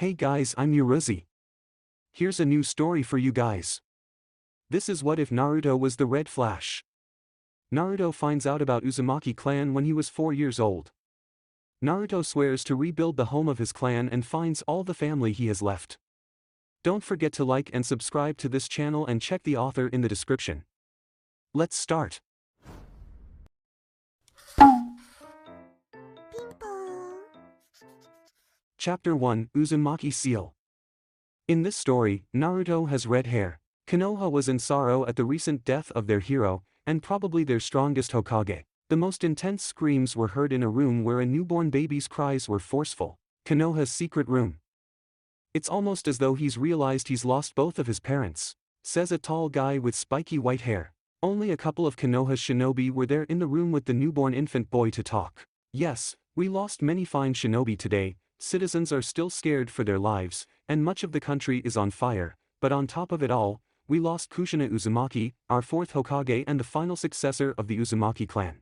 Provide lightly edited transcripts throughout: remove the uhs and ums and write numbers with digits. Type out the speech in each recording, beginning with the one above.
Hey guys, I'm Yuruzi. Here's a new story for you guys. This is what if Naruto was the Red Flash. Naruto finds out about Uzumaki clan when he was 4 years old. Naruto swears to rebuild the home of his clan and finds all the family he has left. Don't forget to like and subscribe to this channel and check the author in the description. Let's start. Chapter 1, Uzumaki Seal. In this story, Naruto has red hair. Konoha was in sorrow at the recent death of their hero, and probably their strongest Hokage. The most intense screams were heard in a room where a newborn baby's cries were forceful. Konoha's secret room. It's almost as though he's realized he's lost both of his parents, says a tall guy with spiky white hair. Only a couple of Konoha's shinobi were there in the room with the newborn infant boy to talk. Yes, we lost many fine shinobi today. Citizens are still scared for their lives, and much of the country is on fire, but on top of it all, we lost Kushina Uzumaki, our fourth Hokage and the final successor of the Uzumaki clan.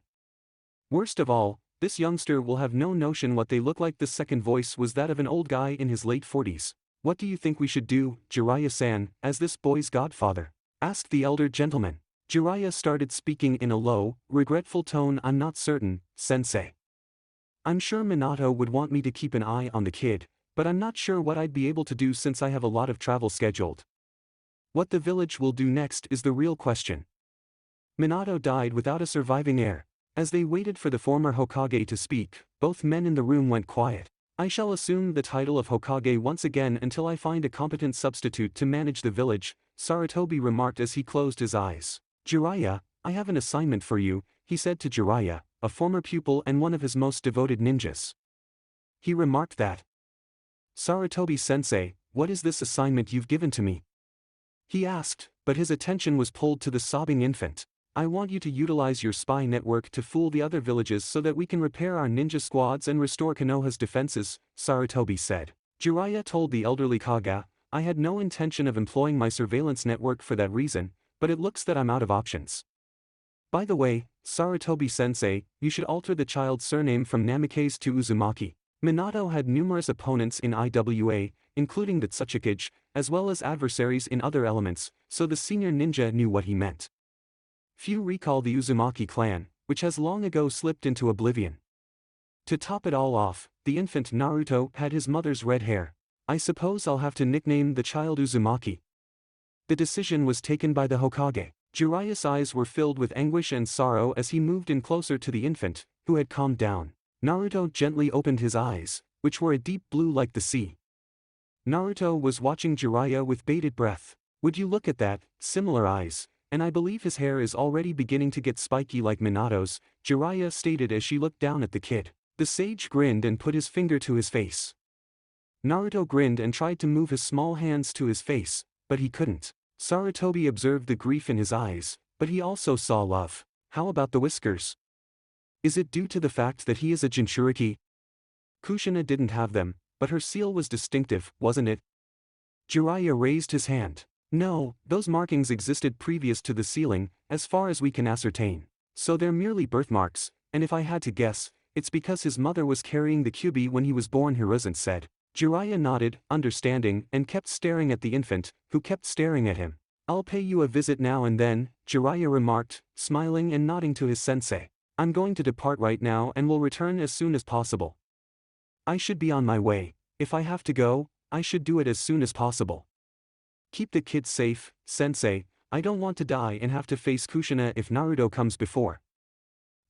Worst of all, this youngster will have no notion what they look like. The second voice was that of an old guy in his late 40s. What do you think we should do, Jiraiya-san, as this boy's godfather? Asked the elder gentleman. Jiraiya started speaking in a low, regretful tone. I'm not certain, sensei. I'm sure Minato would want me to keep an eye on the kid, but I'm not sure what I'd be able to do since I have a lot of travel scheduled. What the village will do next is the real question. Minato died without a surviving heir. As they waited for the former Hokage to speak, both men in the room went quiet. I shall assume the title of Hokage once again until I find a competent substitute to manage the village, Sarutobi remarked as he closed his eyes. Jiraiya, I have an assignment for you, he said to Jiraiya, a former pupil and one of his most devoted ninjas. He remarked that. Sarutobi-sensei, what is this assignment you've given to me? He asked, but his attention was pulled to the sobbing infant. I want you to utilize your spy network to fool the other villages so that we can repair our ninja squads and restore Konoha's defenses, Sarutobi said. Jiraiya told the elderly Kaga, I had no intention of employing my surveillance network for that reason, but it looks that I'm out of options. By the way, Sarutobi-sensei, you should alter the child's surname from Namikaze to Uzumaki. Minato had numerous opponents in IWA, including the Tsuchikage, as well as adversaries in other elements, so the senior ninja knew what he meant. Few recall the Uzumaki clan, which has long ago slipped into oblivion. To top it all off, the infant Naruto had his mother's red hair. I suppose I'll have to nickname the child Uzumaki. The decision was taken by the Hokage. Jiraiya's eyes were filled with anguish and sorrow as he moved in closer to the infant, who had calmed down. Naruto gently opened his eyes, which were a deep blue like the sea. Naruto was watching Jiraiya with bated breath. Would you look at that, similar eyes, and I believe his hair is already beginning to get spiky like Minato's, Jiraiya stated as she looked down at the kid. The sage grinned and put his finger to his face. Naruto grinned and tried to move his small hands to his face, but he couldn't. Sarutobi observed the grief in his eyes, but he also saw love. How about the whiskers? Is it due to the fact that he is a Jinchuriki? Kushina didn't have them, but her seal was distinctive, wasn't it? Jiraiya raised his hand. No, those markings existed previous to the sealing, as far as we can ascertain. So they're merely birthmarks, and if I had to guess, it's because his mother was carrying the Kyuubi when he was born, Hiruzen said. Jiraiya nodded, understanding, and kept staring at the infant, who kept staring at him. I'll pay you a visit now and then, Jiraiya remarked, smiling and nodding to his sensei. I'm going to depart right now and will return as soon as possible. I should be on my way. If I have to go, I should do it as soon as possible. Keep the kids safe, sensei. I don't want to die and have to face Kushina if Naruto comes before.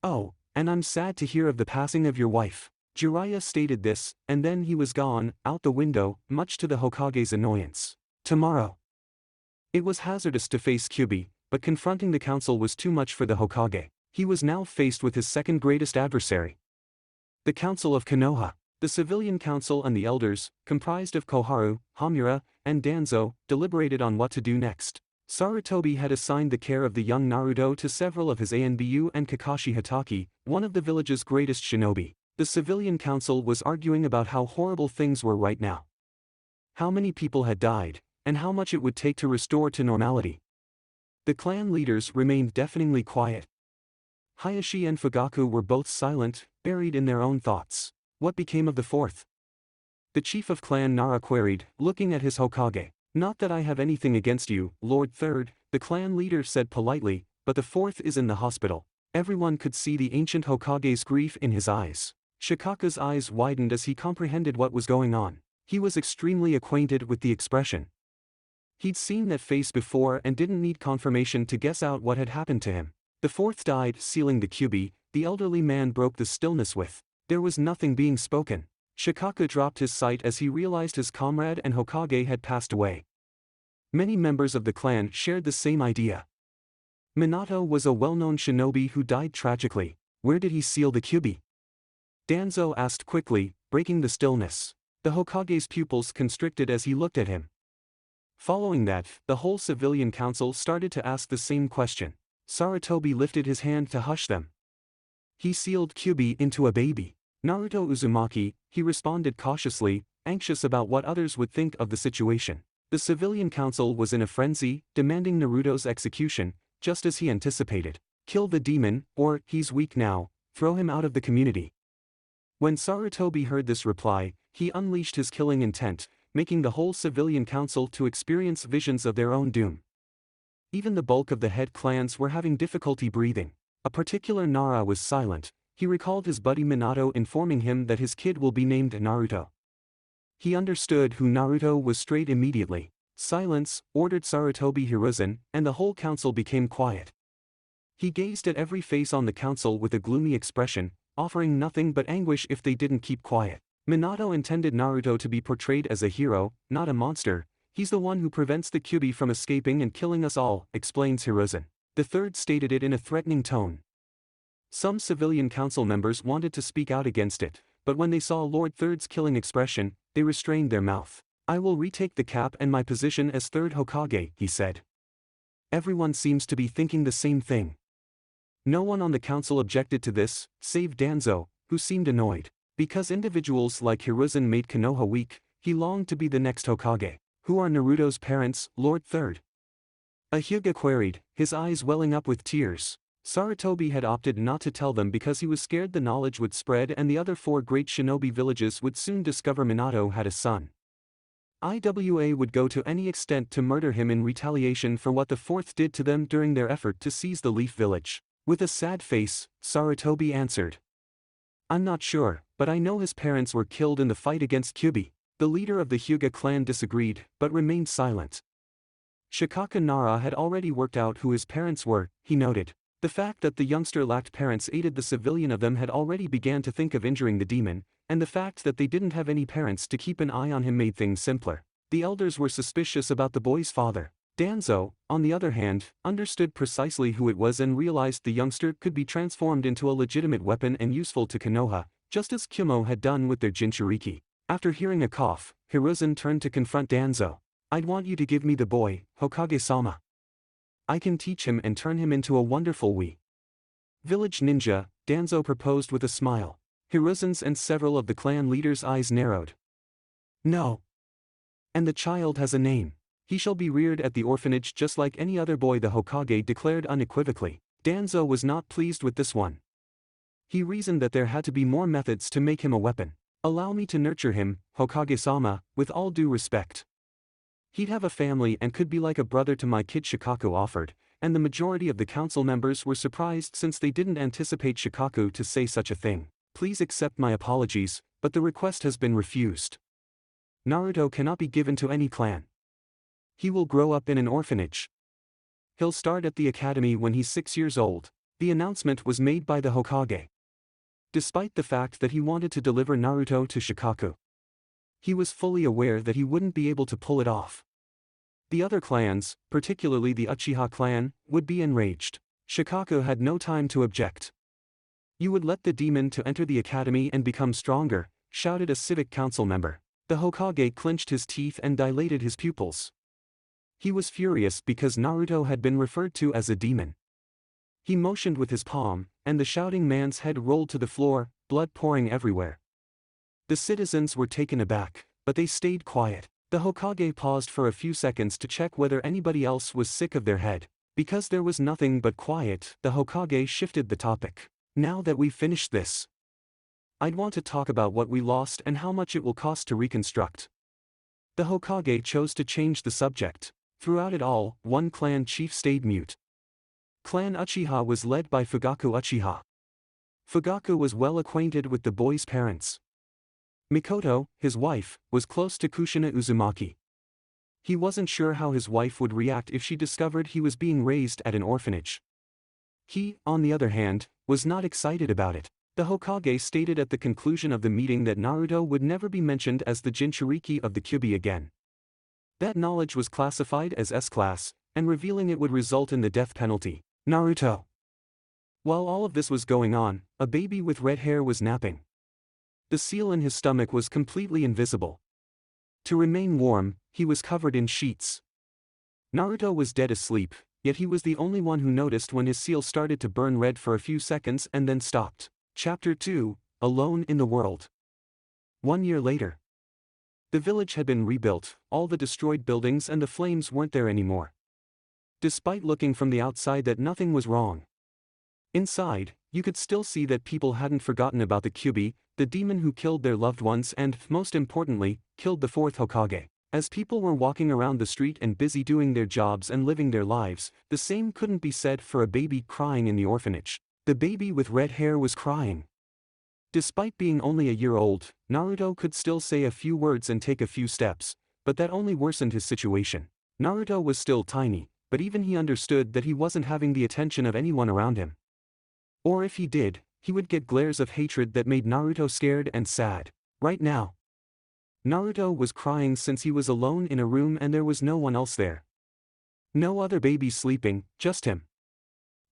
Oh, and I'm sad to hear of the passing of your wife. Jiraiya stated this, and then he was gone, out the window, much to the Hokage's annoyance. Tomorrow. It was hazardous to face Kyuubi, but confronting the council was too much for the Hokage. He was now faced with his second greatest adversary. The Council of Konoha. The civilian council and the elders, comprised of Koharu, Hamura, and Danzo, deliberated on what to do next. Sarutobi had assigned the care of the young Naruto to several of his Anbu and Kakashi Hatake, one of the village's greatest shinobi. The civilian council was arguing about how horrible things were right now. How many people had died, and how much it would take to restore to normality. The clan leaders remained deafeningly quiet. Hayashi and Fugaku were both silent, buried in their own thoughts. What became of the fourth? The chief of Clan Nara queried, looking at his Hokage. Not that I have anything against you, Lord Third, the clan leader said politely, but the fourth is in the hospital. Everyone could see the ancient Hokage's grief in his eyes. Shikaku's eyes widened as he comprehended what was going on. He was extremely acquainted with the expression. He'd seen that face before and didn't need confirmation to guess out what had happened to him. The fourth died, sealing the kyubi. The elderly man broke the stillness with. There was nothing being spoken. Shikaku dropped his sight as he realized his comrade and Hokage had passed away. Many members of the clan shared the same idea. Minato was a well-known shinobi who died tragically. Where did he seal the kyubi? Danzo asked quickly, breaking the stillness. The Hokage's pupils constricted as he looked at him. Following that, the whole civilian council started to ask the same question. Sarutobi lifted his hand to hush them. He sealed kyubi into a baby. Naruto Uzumaki, he responded cautiously, anxious about what others would think of the situation. The civilian council was in a frenzy, demanding Naruto's execution, just as he anticipated. Kill the demon, or, he's weak now, throw him out of the community. When Sarutobi heard this reply, he unleashed his killing intent, making the whole civilian council to experience visions of their own doom. Even the bulk of the head clans were having difficulty breathing. A particular Nara was silent. He recalled his buddy Minato informing him that his kid will be named Naruto. He understood who Naruto was straight immediately. Silence, ordered Sarutobi Hiruzen, and the whole council became quiet. He gazed at every face on the council with a gloomy expression, offering nothing but anguish if they didn't keep quiet. Minato intended Naruto to be portrayed as a hero, not a monster. He's the one who prevents the kyubi from escaping and killing us all, explains Hiruzen. The third stated it in a threatening tone. Some civilian council members wanted to speak out against it, but when they saw Lord Third's killing expression, they restrained their mouth. I will retake the cap and my position as third Hokage, he said. Everyone seems to be thinking the same thing. No one on the council objected to this, save Danzo, who seemed annoyed. Because individuals like Hiruzen made Konoha weak, he longed to be the next Hokage. Who are Naruto's parents, Lord Third? A Hyuga queried, his eyes welling up with tears. Sarutobi had opted not to tell them because he was scared the knowledge would spread and the other 4 great shinobi villages would soon discover Minato had a son. IWA would go to any extent to murder him in retaliation for what the fourth did to them during their effort to seize the Leaf Village. With a sad face, Sarutobi answered. I'm not sure, but I know his parents were killed in the fight against Kyubi. The leader of the Hyuga clan disagreed, but remained silent. Shikaku Nara had already worked out who his parents were, he noted. The fact that the youngster lacked parents aided the civilian of them had already began to think of injuring the demon, and the fact that they didn't have any parents to keep an eye on him made things simpler. The elders were suspicious about the boy's father. Danzo, on the other hand, understood precisely who it was and realized the youngster could be transformed into a legitimate weapon and useful to Konoha, just as Kyumo had done with their Jinchuriki. After hearing a cough, Hiruzen turned to confront Danzo. I'd want you to give me the boy, Hokage-sama. I can teach him and turn him into a wonderful village ninja, Danzo proposed with a smile. Hiruzen's and several of the clan leaders' eyes narrowed. No. And the child has a name. He shall be reared at the orphanage just like any other boy, the Hokage declared unequivocally. Danzo was not pleased with this one. He reasoned that there had to be more methods to make him a weapon. Allow me to nurture him, Hokage-sama, with all due respect. He'd have a family and could be like a brother to my kid, Shikaku offered, and the majority of the council members were surprised since they didn't anticipate Shikaku to say such a thing. Please accept my apologies, but the request has been refused. Naruto cannot be given to any clan. He will grow up in an orphanage. He'll start at the academy when he's 6 years old. The announcement was made by the Hokage. Despite the fact that he wanted to deliver Naruto to Shikaku, he was fully aware that he wouldn't be able to pull it off. The other clans, particularly the Uchiha clan, would be enraged. Shikaku had no time to object. You would let the demon to enter the academy and become stronger, shouted a civic council member. The Hokage clenched his teeth and dilated his pupils. He was furious because Naruto had been referred to as a demon. He motioned with his palm, and the shouting man's head rolled to the floor, blood pouring everywhere. The citizens were taken aback, but they stayed quiet. The Hokage paused for a few seconds to check whether anybody else was sick of their head. Because there was nothing but quiet, the Hokage shifted the topic. Now that we've finished this, I'd want to talk about what we lost and how much it will cost to reconstruct. The Hokage chose to change the subject. Throughout it all, one clan chief stayed mute. Clan Uchiha was led by Fugaku Uchiha. Fugaku was well acquainted with the boy's parents. Mikoto, his wife, was close to Kushina Uzumaki. He wasn't sure how his wife would react if she discovered he was being raised at an orphanage. He, on the other hand, was not excited about it. The Hokage stated at the conclusion of the meeting that Naruto would never be mentioned as the Jinchuriki of the Kyuubi again. That knowledge was classified as S-class, and revealing it would result in the death penalty. Naruto. While all of this was going on, a baby with red hair was napping. The seal in his stomach was completely invisible. To remain warm, he was covered in sheets. Naruto was dead asleep, yet he was the only one who noticed when his seal started to burn red for a few seconds and then stopped. Chapter 2, Alone in the World. 1 year later. The village had been rebuilt, all the destroyed buildings and the flames weren't there anymore. Despite looking from the outside that nothing was wrong. Inside, you could still see that people hadn't forgotten about the Kyuubi, the demon who killed their loved ones and, most importantly, killed the fourth Hokage. As people were walking around the street and busy doing their jobs and living their lives, the same couldn't be said for a baby crying in the orphanage. The baby with red hair was crying. Despite being only a year old, Naruto could still say a few words and take a few steps, but that only worsened his situation. Naruto was still tiny, but even he understood that he wasn't having the attention of anyone around him. Or if he did, he would get glares of hatred that made Naruto scared and sad. Right now, Naruto was crying since he was alone in a room and there was no one else there. No other baby sleeping, just him.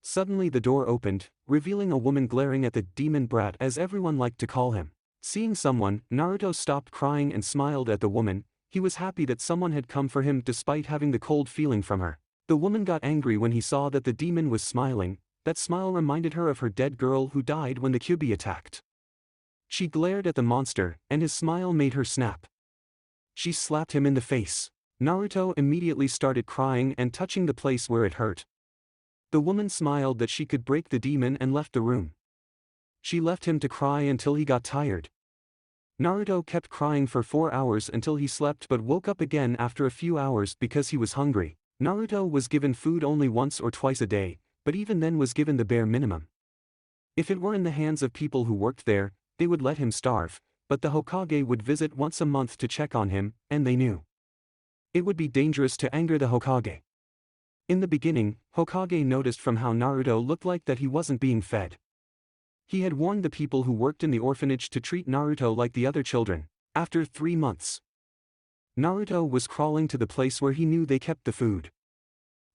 Suddenly the door opened, revealing a woman glaring at the demon brat as everyone liked to call him. Seeing someone, Naruto stopped crying and smiled at the woman. He was happy that someone had come for him despite having the cold feeling from her. The woman got angry when he saw that the demon was smiling. That smile reminded her of her dead girl who died when the Kyuubi attacked. She glared at the monster, and his smile made her snap. She slapped him in the face. Naruto immediately started crying and touching the place where it hurt. The woman smiled that she could break the demon and left the room. She left him to cry until he got tired. Naruto kept crying for 4 hours until he slept but woke up again after a few hours because he was hungry. Naruto was given food only once or twice a day, but even then was given the bare minimum. If it were in the hands of people who worked there, they would let him starve, but the Hokage would visit once a month to check on him, and they knew it would be dangerous to anger the Hokage. In the beginning, Hokage noticed from how Naruto looked like that he wasn't being fed. He had warned the people who worked in the orphanage to treat Naruto like the other children. After 3 months, Naruto was crawling to the place where he knew they kept the food.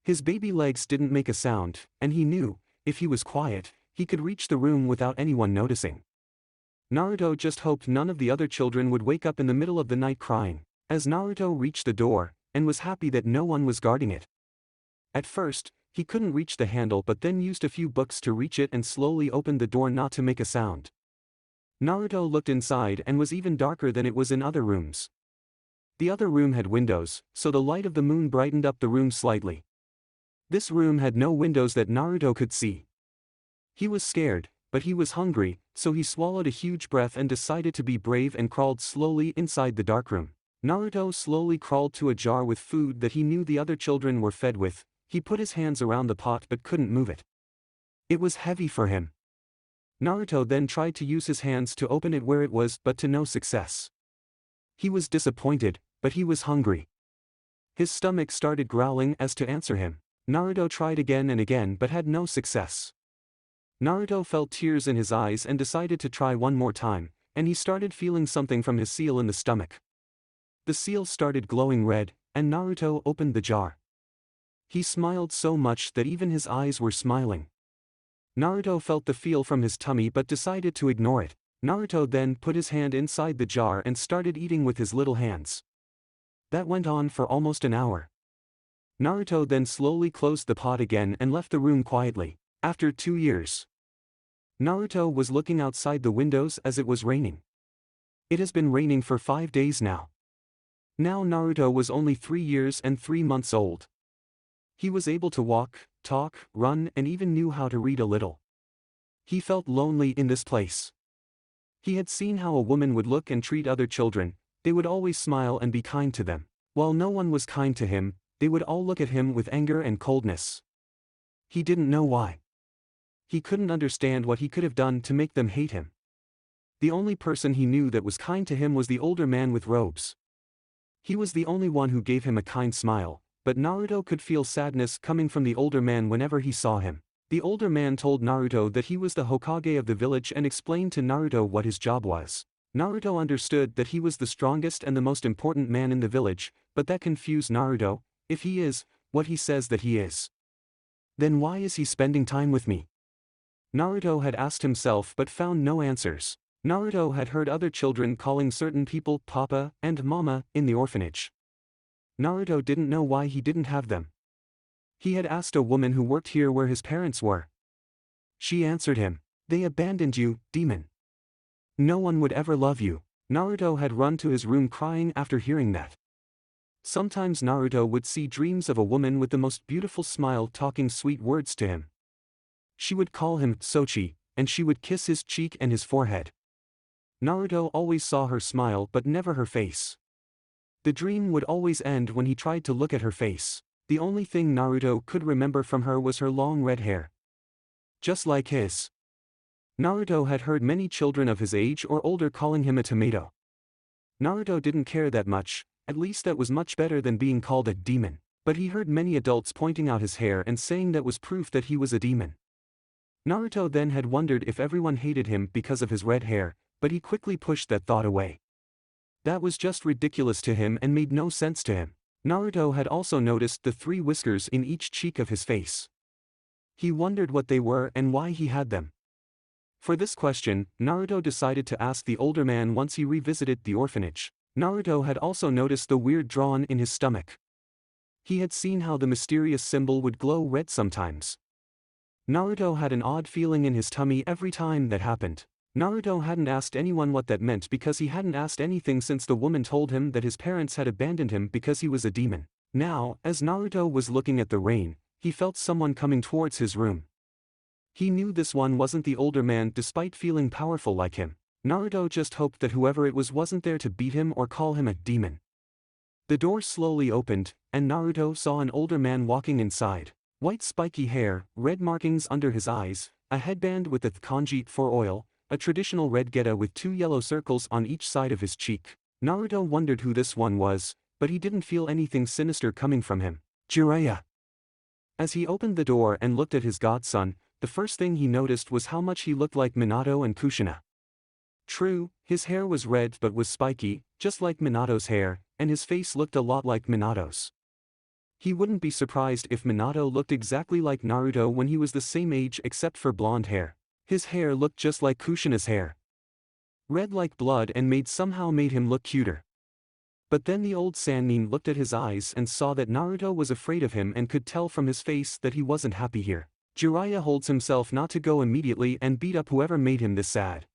His baby legs didn't make a sound, and he knew, if he was quiet, he could reach the room without anyone noticing. Naruto just hoped none of the other children would wake up in the middle of the night crying. As Naruto reached the door, and was happy that no one was guarding it. At first, he couldn't reach the handle but then used a few books to reach it and slowly opened the door not to make a sound. Naruto looked inside and was even darker than it was in other rooms. The other room had windows, so the light of the moon brightened up the room slightly. This room had no windows that Naruto could see. He was scared, but he was hungry, so he swallowed a huge breath and decided to be brave and crawled slowly inside the dark room. Naruto slowly crawled to a jar with food that he knew the other children were fed with. He put his hands around the pot but couldn't move it. It was heavy for him. Naruto then tried to use his hands to open it where it was but to no success. He was disappointed, but he was hungry. His stomach started growling as to answer him. Naruto tried again and again but had no success. Naruto felt tears in his eyes and decided to try one more time, and he started feeling something from his seal in the stomach. The seal started glowing red, and Naruto opened the jar. He smiled so much that even his eyes were smiling. Naruto felt the feel from his tummy but decided to ignore it. Naruto then put his hand inside the jar and started eating with his little hands. That went on for almost an hour. Naruto then slowly closed the pot again and left the room quietly. After 2 years, Naruto was looking outside the windows as it was raining. It has been raining for 5 days now. Now Naruto was only 3 years and 3 months old. He was able to walk, talk, run and even knew how to read a little. He felt lonely in this place. He had seen how a woman would look and treat other children. They would always smile and be kind to them. While no one was kind to him, they would all look at him with anger and coldness. He didn't know why. He couldn't understand what he could have done to make them hate him. The only person he knew that was kind to him was the older man with robes. He was the only one who gave him a kind smile, but Naruto could feel sadness coming from the older man whenever he saw him. The older man told Naruto that he was the Hokage of the village and explained to Naruto what his job was. Naruto understood that he was the strongest and the most important man in the village, but that confused Naruto. If he is what he says that he is, then why is he spending time with me? Naruto had asked himself but found no answers. Naruto had heard other children calling certain people Papa and Mama in the orphanage. Naruto didn't know why he didn't have them. He had asked a woman who worked here where his parents were. She answered him, "They abandoned you, demon. No one would ever love you." Naruto had run to his room crying after hearing that. Sometimes Naruto would see dreams of a woman with the most beautiful smile talking sweet words to him. She would call him Sochi, and she would kiss his cheek and his forehead. Naruto always saw her smile but never her face. The dream would always end when he tried to look at her face. The only thing Naruto could remember from her was her long red hair. Just like his. Naruto had heard many children of his age or older calling him a tomato. Naruto didn't care that much, at least that was much better than being called a demon, but he heard many adults pointing out his hair and saying that was proof that he was a demon. Naruto then had wondered if everyone hated him because of his red hair, but he quickly pushed that thought away. That was just ridiculous to him and made no sense to him. Naruto had also noticed the 3 whiskers in each cheek of his face. He wondered what they were and why he had them. For this question, Naruto decided to ask the older man once he revisited the orphanage. Naruto had also noticed the weird drawn in his stomach. He had seen how the mysterious symbol would glow red sometimes. Naruto had an odd feeling in his tummy every time that happened. Naruto hadn't asked anyone what that meant because he hadn't asked anything since the woman told him that his parents had abandoned him because he was a demon. Now, as Naruto was looking at the rain, he felt someone coming towards his room. He knew this one wasn't the older man despite feeling powerful like him. Naruto just hoped that whoever it was wasn't there to beat him or call him a demon. The door slowly opened, and Naruto saw an older man walking inside. White spiky hair, red markings under his eyes, a headband with a kanji for oil, a traditional red geta with 2 yellow circles on each side of his cheek. Naruto wondered who this one was, but he didn't feel anything sinister coming from him. Jiraiya. As he opened the door and looked at his godson, the first thing he noticed was how much he looked like Minato and Kushina. True, his hair was red but was spiky, just like Minato's hair, and his face looked a lot like Minato's. He wouldn't be surprised if Minato looked exactly like Naruto when he was the same age except for blonde hair. His hair looked just like Kushina's hair. Red like blood and somehow made him look cuter. But then the old Sannin looked at his eyes and saw that Naruto was afraid of him and could tell from his face that he wasn't happy here. Jiraiya holds himself not to go immediately and beat up whoever made him this sad.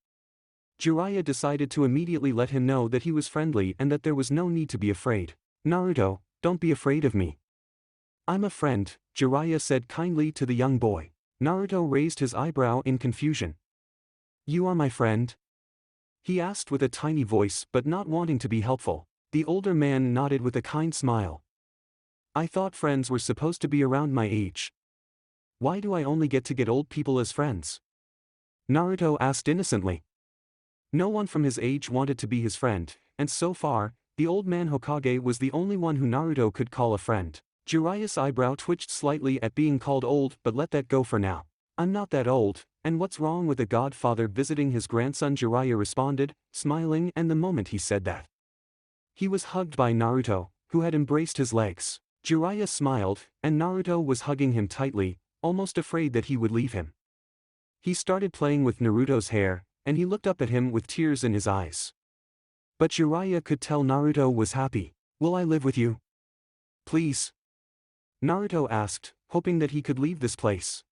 Jiraiya decided to immediately let him know that he was friendly and that there was no need to be afraid. Naruto, don't be afraid of me. I'm a friend, Jiraiya said kindly to the young boy. Naruto raised his eyebrow in confusion. You are my friend? He asked with a tiny voice but not wanting to be helpful. The older man nodded with a kind smile. I thought friends were supposed to be around my age. Why do I only get to get old people as friends? Naruto asked innocently. No one from his age wanted to be his friend, and so far, the old man Hokage was the only one who Naruto could call a friend. Jiraiya's eyebrow twitched slightly at being called old but let that go for now. I'm not that old, and what's wrong with a godfather visiting his grandson? Jiraiya responded, smiling, and the moment he said that, he was hugged by Naruto, who had embraced his legs. Jiraiya smiled, and Naruto was hugging him tightly, almost afraid that he would leave him. He started playing with Naruto's hair, and he looked up at him with tears in his eyes. But Jiraiya could tell Naruto was happy. Will I live with you? Please? Naruto asked, hoping that he could leave this place.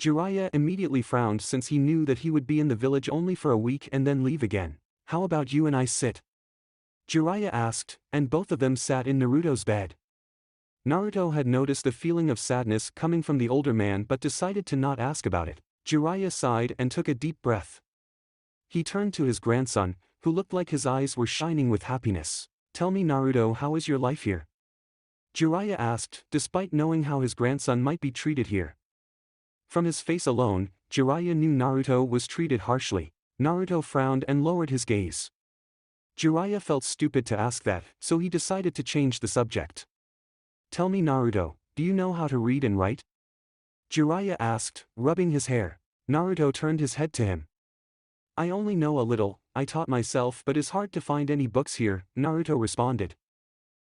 Jiraiya immediately frowned since he knew that he would be in the village only for a week and then leave again. How about you and I sit? Jiraiya asked, and both of them sat in Naruto's bed. Naruto had noticed a feeling of sadness coming from the older man but decided to not ask about it. Jiraiya sighed and took a deep breath. He turned to his grandson, who looked like his eyes were shining with happiness. "Tell me, Naruto, how is your life here?" Jiraiya asked, despite knowing how his grandson might be treated here. From his face alone, Jiraiya knew Naruto was treated harshly. Naruto frowned and lowered his gaze. Jiraiya felt stupid to ask that, so he decided to change the subject. "Tell me, Naruto, do you know how to read and write?" Jiraiya asked, rubbing his hair. Naruto turned his head to him. "I only know a little, I taught myself, but it's hard to find any books here," Naruto responded.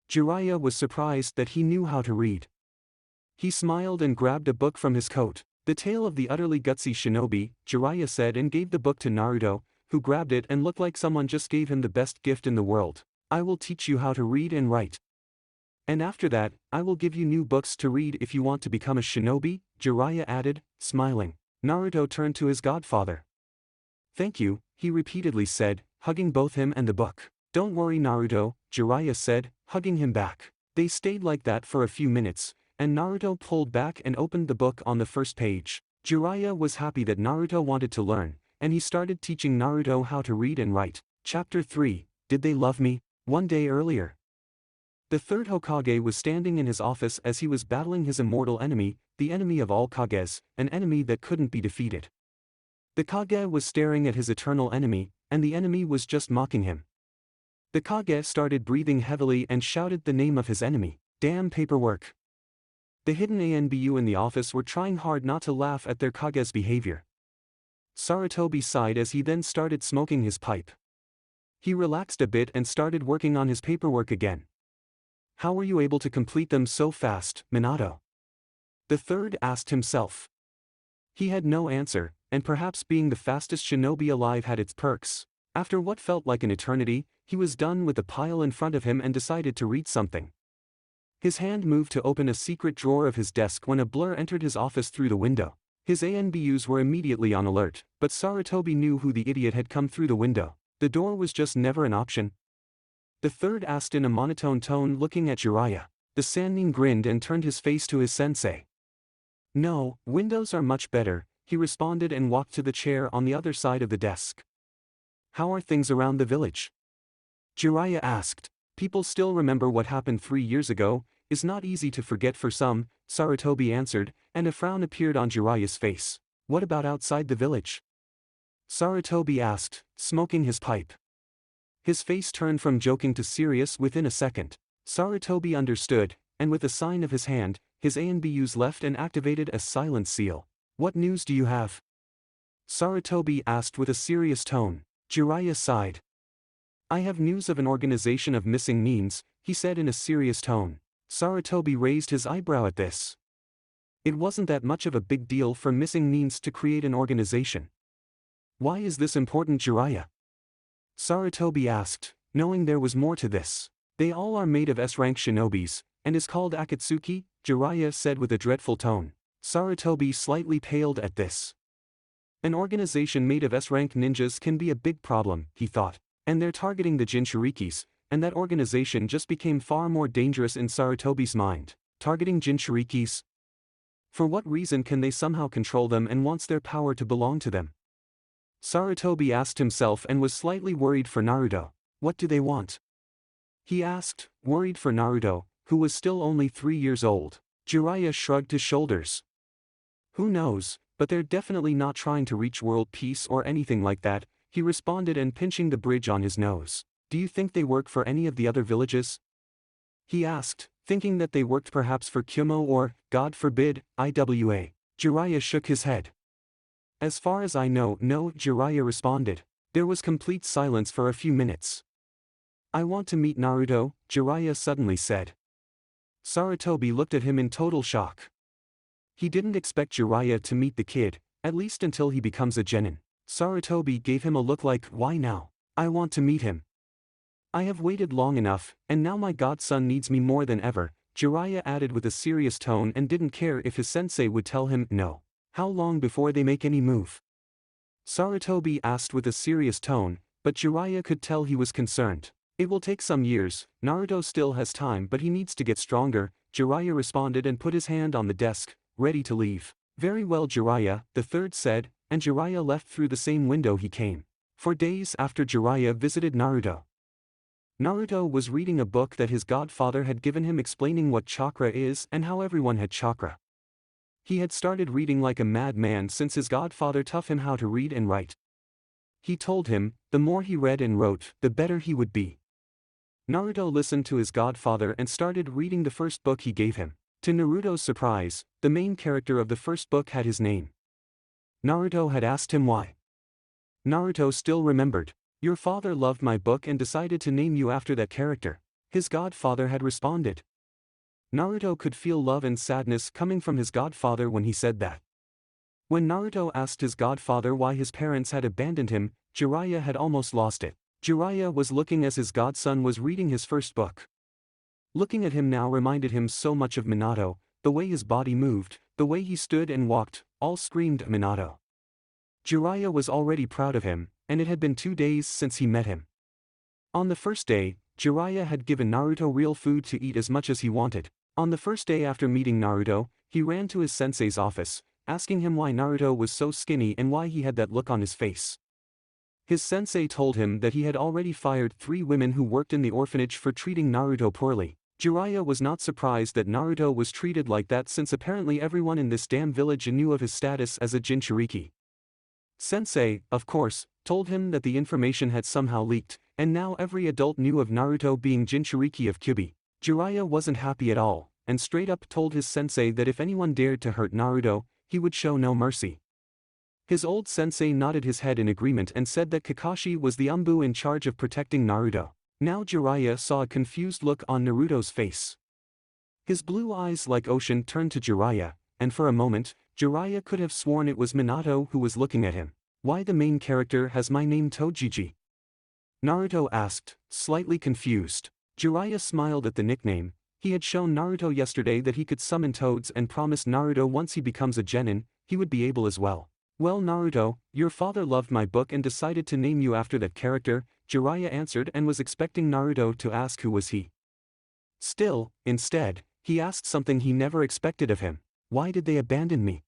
Jiraiya was surprised that he knew how to read. He smiled and grabbed a book from his coat. "The Tale of the Utterly Gutsy Shinobi," Jiraiya said, and gave the book to Naruto, who grabbed it and looked like someone just gave him the best gift in the world. "I will teach you how to read and write. And after that, I will give you new books to read if you want to become a shinobi," Jiraiya added, smiling. Naruto turned to his godfather. "Thank you," he repeatedly said, hugging both him and the book. "Don't worry, Naruto," Jiraiya said, hugging him back. They stayed like that for a few minutes, and Naruto pulled back and opened the book on the first page. Jiraiya was happy that Naruto wanted to learn, and he started teaching Naruto how to read and write. Chapter 3, Did They Love Me? One day earlier. The third Hokage was standing in his office as he was battling his immortal enemy, the enemy of all Kages, an enemy that couldn't be defeated. The Kage was staring at his eternal enemy, and the enemy was just mocking him. The Kage started breathing heavily and shouted the name of his enemy. "Damn paperwork." The hidden ANBU in the office were trying hard not to laugh at their Kage's behavior. Sarutobi sighed as he then started smoking his pipe. He relaxed a bit and started working on his paperwork again. "How were you able to complete them so fast, Minato?" the third asked himself. He had no answer, and perhaps being the fastest shinobi alive had its perks. After what felt like an eternity, he was done with the pile in front of him and decided to read something. His hand moved to open a secret drawer of his desk when a blur entered his office through the window. His ANBUs were immediately on alert, but Sarutobi knew who the idiot had come through the window. The door was just never an option. The third asked in a monotone tone, looking at Jiraiya. The Sannin grinned and turned his face to his sensei. "No, windows are much better," he responded and walked to the chair on the other side of the desk. "How are things around the village?" Jiraiya asked. "People still remember what happened 3 years ago. It's not easy to forget for some," Sarutobi answered, and a frown appeared on Jiraiya's face. "What about outside the village?" Sarutobi asked, smoking his pipe. His face turned from joking to serious within a second. Sarutobi understood, and with a sign of his hand, his ANBUs left and activated a silent seal. "What news do you have?" Sarutobi asked with a serious tone. Jiraiya sighed. "I have news of an organization of missing nins," he said in a serious tone. Sarutobi raised his eyebrow at this. It wasn't that much of a big deal for missing nins to create an organization. "Why is this important, Jiraiya?" Sarutobi asked, knowing there was more to this. "They all are made of S-rank shinobis, and is called Akatsuki," Jiraiya said with a dreadful tone. Sarutobi slightly paled at this. An organization made of S-rank ninjas can be a big problem, he thought. And they're targeting the Jinchurikis, and that organization just became far more dangerous in Sarutobi's mind. Targeting Jinchurikis? For what reason can they somehow control them and wants their power to belong to them? Sarutobi asked himself and was slightly worried for Naruto. What do they want? He asked, worried for Naruto, who was still only 3 years old. Jiraiya shrugged his shoulders. Who knows, but they're definitely not trying to reach world peace or anything like that, he responded and pinching the bridge on his nose. Do you think they work for any of the other villages? He asked, thinking that they worked perhaps for Kyomo or, God forbid, IWA. Jiraiya shook his head. As far as I know, no, Jiraiya responded. There was complete silence for a few minutes. I want to meet Naruto, Jiraiya suddenly said. Sarutobi looked at him in total shock. He didn't expect Jiraiya to meet the kid, at least until he becomes a genin. Sarutobi gave him a look like, why now? I want to meet him. I have waited long enough, and now my godson needs me more than ever, Jiraiya added with a serious tone and didn't care if his sensei would tell him no. How long before they make any move? Sarutobi asked with a serious tone, but Jiraiya could tell he was concerned. It will take some years, Naruto still has time but he needs to get stronger, Jiraiya responded and put his hand on the desk, ready to leave. Very well Jiraiya, the third said, and Jiraiya left through the same window he came. For days after Jiraiya visited Naruto. Naruto was reading a book that his godfather had given him explaining what chakra is and how everyone had chakra. He had started reading like a madman since his godfather taught him how to read and write. He told him, the more he read and wrote, the better he would be. Naruto listened to his godfather and started reading the first book he gave him. To Naruto's surprise, the main character of the first book had his name. Naruto had asked him why. Naruto still remembered. Your father loved my book and decided to name you after that character, his godfather had responded. Naruto could feel love and sadness coming from his godfather when he said that. When Naruto asked his godfather why his parents had abandoned him, Jiraiya had almost lost it. Jiraiya was looking as his godson was reading his first book. Looking at him now reminded him so much of Minato, the way his body moved, the way he stood and walked, all screamed Minato. Jiraiya was already proud of him, and it had been 2 days since he met him. On the first day, Jiraiya had given Naruto real food to eat as much as he wanted. On the first day after meeting Naruto, he ran to his sensei's office, asking him why Naruto was so skinny and why he had that look on his face. His sensei told him that he had already fired 3 women who worked in the orphanage for treating Naruto poorly. Jiraiya was not surprised that Naruto was treated like that since apparently everyone in this damn village knew of his status as a Jinchuriki. Sensei, of course, told him that the information had somehow leaked, and now every adult knew of Naruto being Jinchuriki of Kyubi. Jiraiya wasn't happy at all, and straight up told his sensei that if anyone dared to hurt Naruto, he would show no mercy. His old sensei nodded his head in agreement and said that Kakashi was the Umbu in charge of protecting Naruto. Now Jiraiya saw a confused look on Naruto's face. His blue eyes like ocean turned to Jiraiya, and for a moment, Jiraiya could have sworn it was Minato who was looking at him. Why the main character has my name Tojiji? Naruto asked, slightly confused. Jiraiya smiled at the nickname. He had shown Naruto yesterday that he could summon toads and promised Naruto once he becomes a genin, he would be able as well. Well Naruto, your father loved my book and decided to name you after that character, Jiraiya answered and was expecting Naruto to ask who was he. Still, instead, he asked something he never expected of him. Why did they abandon me?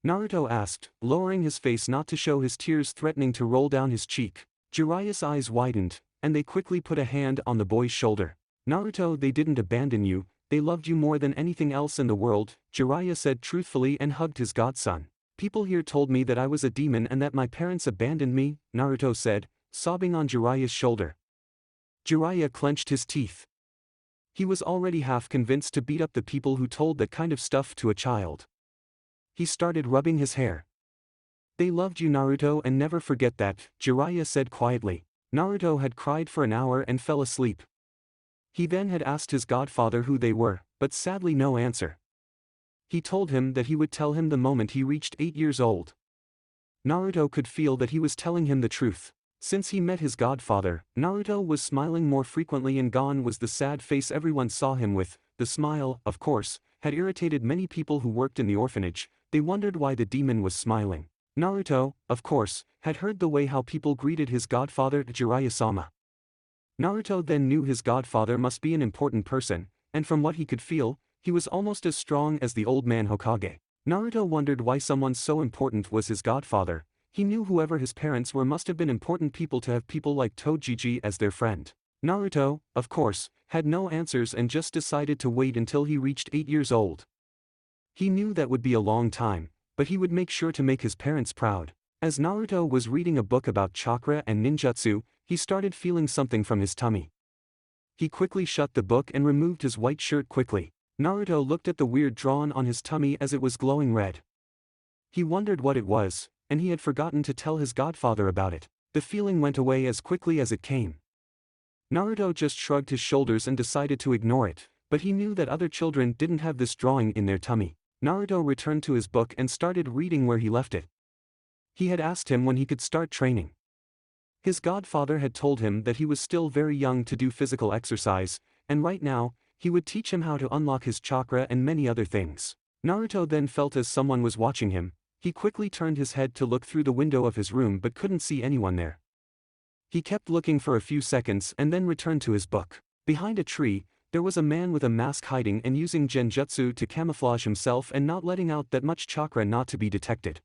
Naruto asked, lowering his face not to show his tears threatening to roll down his cheek. Jiraiya's eyes widened, and they quickly put a hand on the boy's shoulder. Naruto, they didn't abandon you, they loved you more than anything else in the world, Jiraiya said truthfully and hugged his godson. People here told me that I was a demon and that my parents abandoned me, Naruto said, sobbing on Jiraiya's shoulder. Jiraiya clenched his teeth. He was already half convinced to beat up the people who told that kind of stuff to a child. He started rubbing his hair. They loved you Naruto and never forget that, Jiraiya said quietly. Naruto had cried for an hour and fell asleep. He then had asked his godfather who they were, but sadly no answer. He told him that he would tell him the moment he reached 8 years old. Naruto could feel that he was telling him the truth. Since he met his godfather, Naruto was smiling more frequently and gone was the sad face everyone saw him with. The smile, of course, had irritated many people who worked in the orphanage. They wondered why the demon was smiling. Naruto, of course, had heard the way how people greeted his godfather Jiraiya-sama. Naruto then knew his godfather must be an important person, and from what he could feel, he was almost as strong as the old man Hokage. Naruto wondered why someone so important was his godfather. He knew whoever his parents were must have been important people to have people like Tojiji as their friend. Naruto, of course, had no answers and just decided to wait until he reached 8 years old. He knew that would be a long time, but he would make sure to make his parents proud. As Naruto was reading a book about chakra and ninjutsu, he started feeling something from his tummy. He quickly shut the book and removed his white shirt quickly. Naruto looked at the weird drawn on his tummy as it was glowing red. He wondered what it was, and he had forgotten to tell his godfather about it. The feeling went away as quickly as it came. Naruto just shrugged his shoulders and decided to ignore it, but he knew that other children didn't have this drawing in their tummy. Naruto returned to his book and started reading where he left it. He had asked him when he could start training. His godfather had told him that he was still very young to do physical exercise, and right now, he would teach him how to unlock his chakra and many other things. Naruto then felt as someone was watching him. He quickly turned his head to look through the window of his room but couldn't see anyone there. He kept looking for a few seconds and then returned to his book. Behind a tree, there was a man with a mask hiding and using genjutsu to camouflage himself and not letting out that much chakra not to be detected.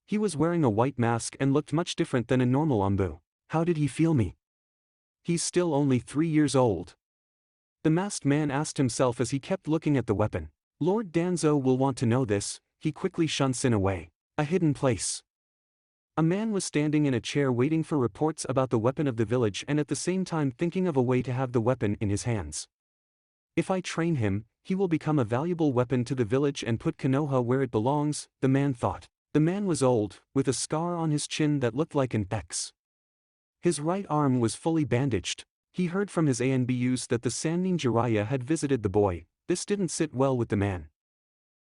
He was wearing a white mask and looked much different than a normal Umbu. How did he feel me? He's still only 3 years old. The masked man asked himself as he kept looking at the weapon. Lord Danzo will want to know this. He quickly shunts in away. A hidden place. A man was standing in a chair waiting for reports about the weapon of the village and at the same time thinking of a way to have the weapon in his hands. If I train him, he will become a valuable weapon to the village and put Konoha where it belongs, the man thought. The man was old, with a scar on his chin that looked like an X. His right arm was fully bandaged. He heard from his ANBUs that the Sannin Jiraiya had visited the boy. This didn't sit well with the man.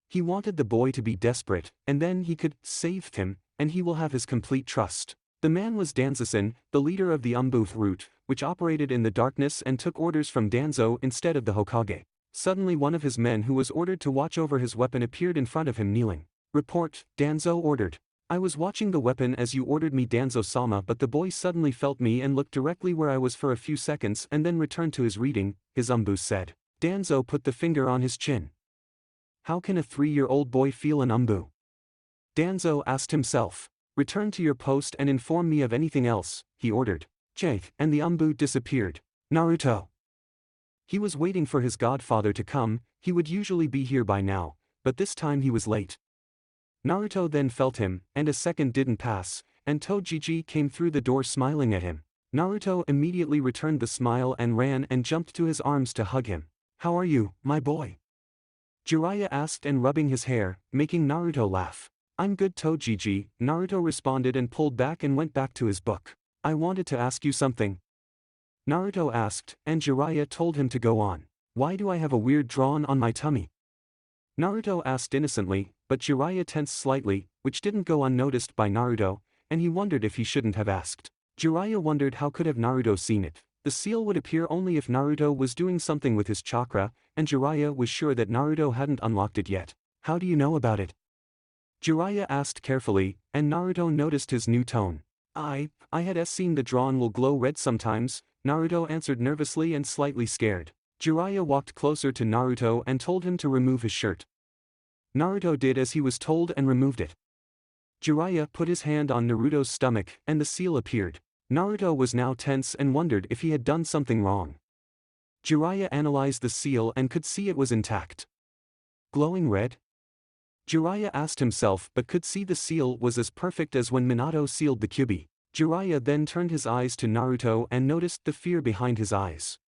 He wanted the boy to be desperate, and then he could save him, and he will have his complete trust. The man was Danzo-san, the leader of the Umbu route, which operated in the darkness and took orders from Danzo instead of the Hokage. Suddenly one of his men who was ordered to watch over his weapon appeared in front of him kneeling. Report, Danzo ordered. I was watching the weapon as you ordered me, Danzo-sama, but the boy suddenly felt me and looked directly where I was for a few seconds and then returned to his reading, his Umbu said. Danzo put the finger on his chin. How can a 3-year-old boy feel an Umbu? Danzo asked himself. Return to your post and inform me of anything else, he ordered. Jake, and the Umbu disappeared. Naruto. He was waiting for his godfather to come. He would usually be here by now, but this time he was late. Naruto then felt him, and a second didn't pass, and Tojiji came through the door smiling at him. Naruto immediately returned the smile and ran and jumped to his arms to hug him. How are you, my boy? Jiraiya asked and rubbing his hair, making Naruto laugh. I'm good, Tojiji, Naruto responded and pulled back and went back to his book. I wanted to ask you something. Naruto asked, and Jiraiya told him to go on. Why do I have a weird drawn on my tummy? Naruto asked innocently, but Jiraiya tensed slightly, which didn't go unnoticed by Naruto, and he wondered if he shouldn't have asked. Jiraiya wondered how could have Naruto seen it. The seal would appear only if Naruto was doing something with his chakra, and Jiraiya was sure that Naruto hadn't unlocked it yet. How do you know about it? Jiraiya asked carefully, and Naruto noticed his new tone. I had seen the drawn will glow red sometimes, Naruto answered nervously and slightly scared. Jiraiya walked closer to Naruto and told him to remove his shirt. Naruto did as he was told and removed it. Jiraiya put his hand on Naruto's stomach and the seal appeared. Naruto was now tense and wondered if he had done something wrong. Jiraiya analyzed the seal and could see it was intact. Glowing red? Jiraiya asked himself but could see the seal was as perfect as when Minato sealed the Kyuubi. Jiraiya then turned his eyes to Naruto and noticed the fear behind his eyes.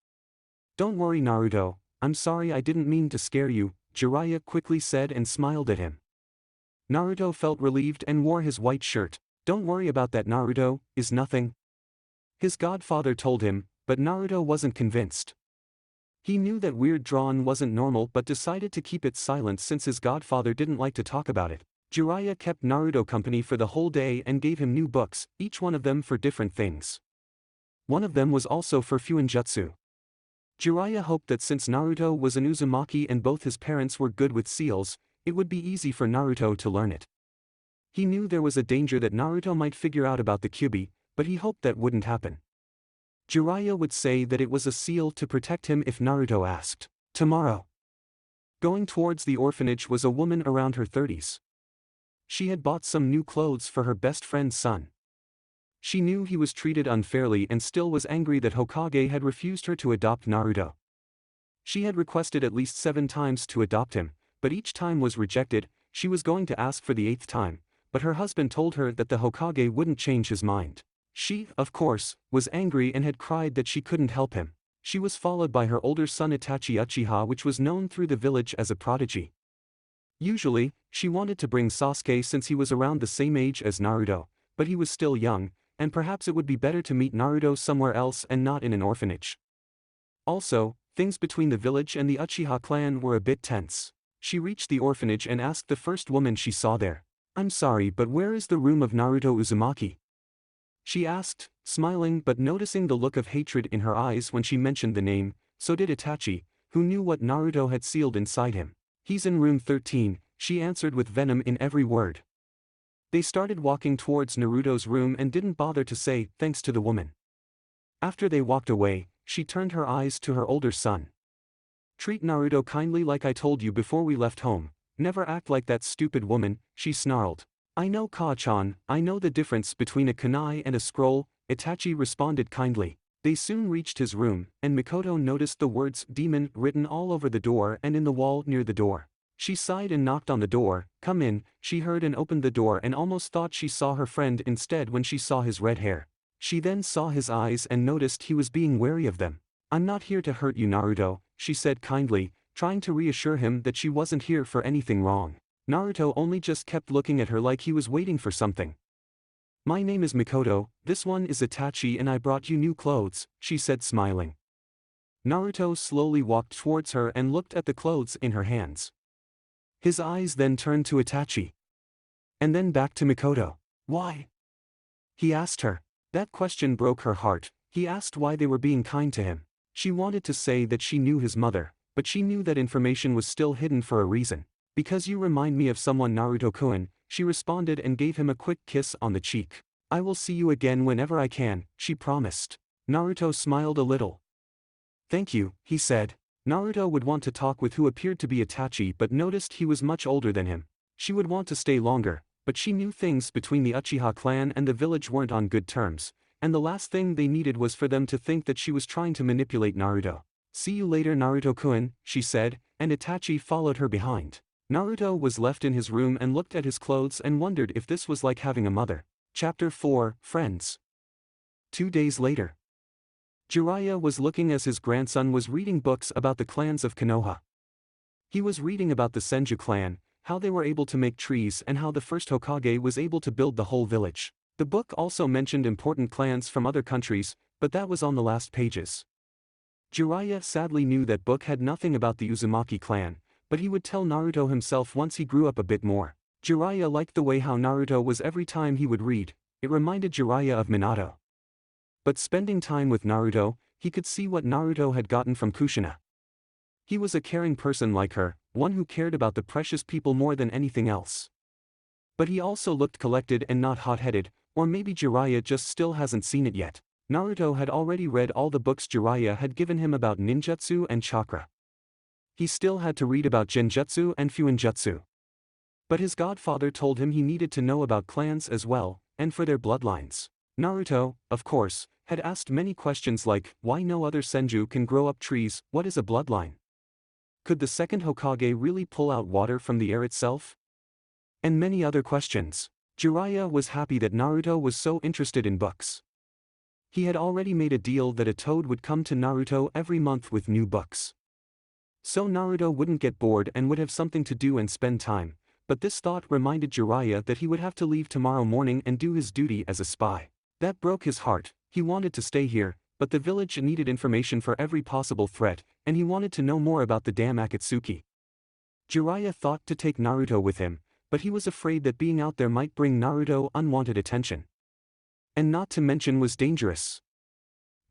Don't worry, Naruto, I'm sorry, I didn't mean to scare you, Jiraiya quickly said and smiled at him. Naruto felt relieved and wore his white shirt. Don't worry about that, Naruto, is nothing. His godfather told him, but Naruto wasn't convinced. He knew that weird drawn wasn't normal but decided to keep it silent since his godfather didn't like to talk about it. Jiraiya kept Naruto company for the whole day and gave him new books, each one of them for different things. One of them was also for Fuinjutsu. Jiraiya hoped that since Naruto was an Uzumaki and both his parents were good with seals, it would be easy for Naruto to learn it. He knew there was a danger that Naruto might figure out about the Kyuubi, but he hoped that wouldn't happen. Jiraiya would say that it was a seal to protect him if Naruto asked. Tomorrow. Going towards the orphanage was a woman around her 30s. She had bought some new clothes for her best friend's son. She knew he was treated unfairly and still was angry that Hokage had refused her to adopt Naruto. She had requested at least 7 times to adopt him, but each time was rejected. She was going to ask for the 8th time, but her husband told her that the Hokage wouldn't change his mind. She, of course, was angry and had cried that she couldn't help him. She was followed by her older son Itachi Uchiha, which was known through the village as a prodigy. Usually, she wanted to bring Sasuke since he was around the same age as Naruto, but he was still young, and perhaps it would be better to meet Naruto somewhere else and not in an orphanage. Also, things between the village and the Uchiha clan were a bit tense. She reached the orphanage and asked the first woman she saw there. I'm sorry, but where is the room of Naruto Uzumaki? She asked, smiling but noticing the look of hatred in her eyes when she mentioned the name. So did Itachi, who knew what Naruto had sealed inside him. He's in room 13, she answered with venom in every word. They started walking towards Naruto's room and didn't bother to say thanks to the woman. After they walked away, she turned her eyes to her older son. Treat Naruto kindly like I told you before we left home, never act like that stupid woman, she snarled. I know Ka-chan, I know the difference between a kunai and a scroll, Itachi responded kindly. They soon reached his room, and Mikoto noticed the words demon written all over the door and in the wall near the door. She sighed and knocked on the door. Come in, she heard, and opened the door and almost thought she saw her friend instead when she saw his red hair. She then saw his eyes and noticed he was being wary of them. I'm not here to hurt you, Naruto, she said kindly, trying to reassure him that she wasn't here for anything wrong. Naruto only just kept looking at her like he was waiting for something. My name is Mikoto, this one is Itachi, and I brought you new clothes, she said smiling. Naruto slowly walked towards her and looked at the clothes in her hands. His eyes then turned to Itachi. And then back to Mikoto. Why? He asked her. That question broke her heart. He asked why they were being kind to him. She wanted to say that she knew his mother, but she knew that information was still hidden for a reason. Because you remind me of someone, Naruto-kun, she responded and gave him a quick kiss on the cheek. I will see you again whenever I can, she promised. Naruto smiled a little. Thank you, he said. Naruto would want to talk with who appeared to be Itachi but noticed he was much older than him. She would want to stay longer, but she knew things between the Uchiha clan and the village weren't on good terms, and the last thing they needed was for them to think that she was trying to manipulate Naruto. See you later, Naruto-kun, she said, and Itachi followed her behind. Naruto was left in his room and looked at his clothes and wondered if this was like having a mother. Chapter 4, Friends. 2 days later. Jiraiya was looking as his grandson was reading books about the clans of Konoha. He was reading about the Senju clan, how they were able to make trees, and how the first Hokage was able to build the whole village. The book also mentioned important clans from other countries, but that was on the last pages. Jiraiya sadly knew that book had nothing about the Uzumaki clan, but he would tell Naruto himself once he grew up a bit more. Jiraiya liked the way how Naruto was every time he would read. It reminded Jiraiya of Minato. But spending time with Naruto, he could see what Naruto had gotten from Kushina. He was a caring person like her, one who cared about the precious people more than anything else. But he also looked collected and not hot-headed, or maybe Jiraiya just still hasn't seen it yet. Naruto had already read all the books Jiraiya had given him about ninjutsu and chakra. He still had to read about genjutsu and fuinjutsu. But his godfather told him he needed to know about clans as well, and for their bloodlines. Naruto, of course, had asked many questions like, why no other Senju can grow up trees, what is a bloodline? Could the second Hokage really pull out water from the air itself? And many other questions. Jiraiya was happy that Naruto was so interested in books. He had already made a deal that a toad would come to Naruto every month with new books. So Naruto wouldn't get bored and would have something to do and spend time, but this thought reminded Jiraiya that he would have to leave tomorrow morning and do his duty as a spy. That broke his heart. He wanted to stay here, but the village needed information for every possible threat, and he wanted to know more about the dam Akatsuki. Jiraiya thought to take Naruto with him, but he was afraid that being out there might bring Naruto unwanted attention. And not to mention was dangerous.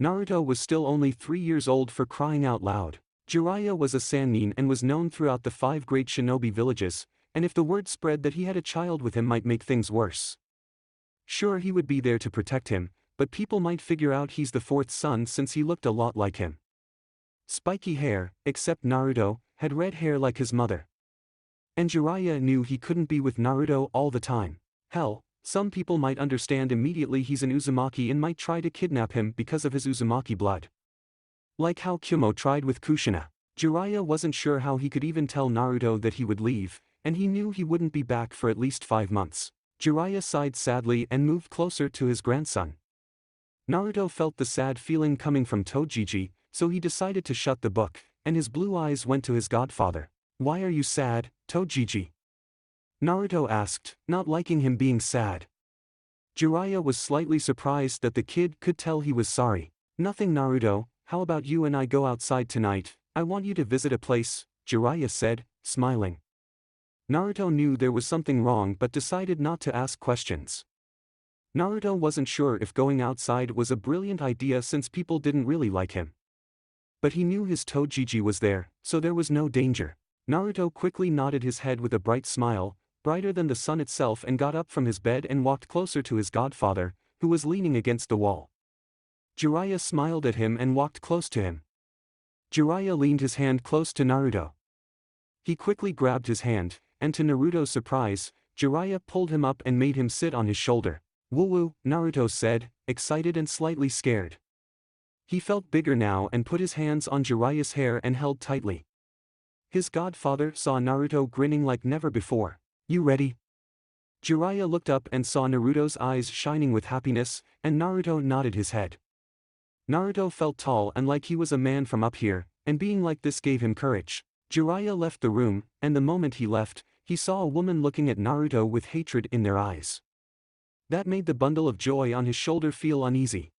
Naruto was still only 3 years old, for crying out loud. Jiraiya was a Sannin and was known throughout the 5 great shinobi villages, and if the word spread that he had a child with him might make things worse. Sure, he would be there to protect him, but people might figure out he's the 4th son since he looked a lot like him. Spiky hair, except Naruto, had red hair like his mother. And Jiraiya knew he couldn't be with Naruto all the time. Hell, some people might understand immediately he's an Uzumaki and might try to kidnap him because of his Uzumaki blood. Like how Kyumo tried with Kushina. Jiraiya wasn't sure how he could even tell Naruto that he would leave, and he knew he wouldn't be back for at least 5 months. Jiraiya sighed sadly and moved closer to his grandson. Naruto felt the sad feeling coming from Tojiji, so he decided to shut the book, and his blue eyes went to his godfather. Why are you sad, Tojiji? Naruto asked, not liking him being sad. Jiraiya was slightly surprised that the kid could tell he was sorry. Nothing, Naruto, how about you and I go outside tonight? I want you to visit a place, Jiraiya said, smiling. Naruto knew there was something wrong but decided not to ask questions. Naruto wasn't sure if going outside was a brilliant idea since people didn't really like him. But he knew his Tojiji was there, so there was no danger. Naruto quickly nodded his head with a bright smile, brighter than the sun itself, and got up from his bed and walked closer to his godfather, who was leaning against the wall. Jiraiya smiled at him and walked close to him. Jiraiya leaned his hand close to Naruto. He quickly grabbed his hand, and to Naruto's surprise, Jiraiya pulled him up and made him sit on his shoulder. "Woo-woo," Naruto said, excited and slightly scared. He felt bigger now and put his hands on Jiraiya's hair and held tightly. His godfather saw Naruto grinning like never before. "You ready?" Jiraiya looked up and saw Naruto's eyes shining with happiness, and Naruto nodded his head. Naruto felt tall and like he was a man from up here, and being like this gave him courage. Jiraiya left the room, and the moment he left, he saw a woman looking at Naruto with hatred in their eyes. That made the bundle of joy on his shoulder feel uneasy.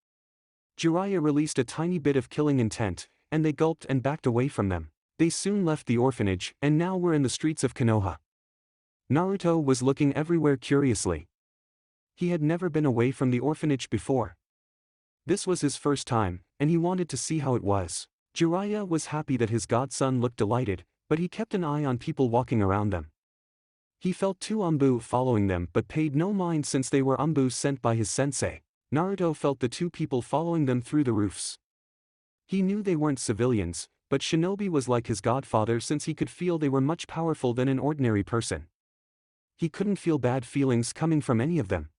Jiraiya released a tiny bit of killing intent, and they gulped and backed away from them. They soon left the orphanage, and now were in the streets of Konoha. Naruto was looking everywhere curiously. He had never been away from the orphanage before. This was his first time, and he wanted to see how it was. Jiraiya was happy that his godson looked delighted, but he kept an eye on people walking around them. He felt two Umbu following them but paid no mind since they were Umbu sent by his sensei. Naruto felt the two people following them through the roofs. He knew they weren't civilians, but Shinobi was like his godfather since he could feel they were much powerful than an ordinary person. He couldn't feel bad feelings coming from any of them.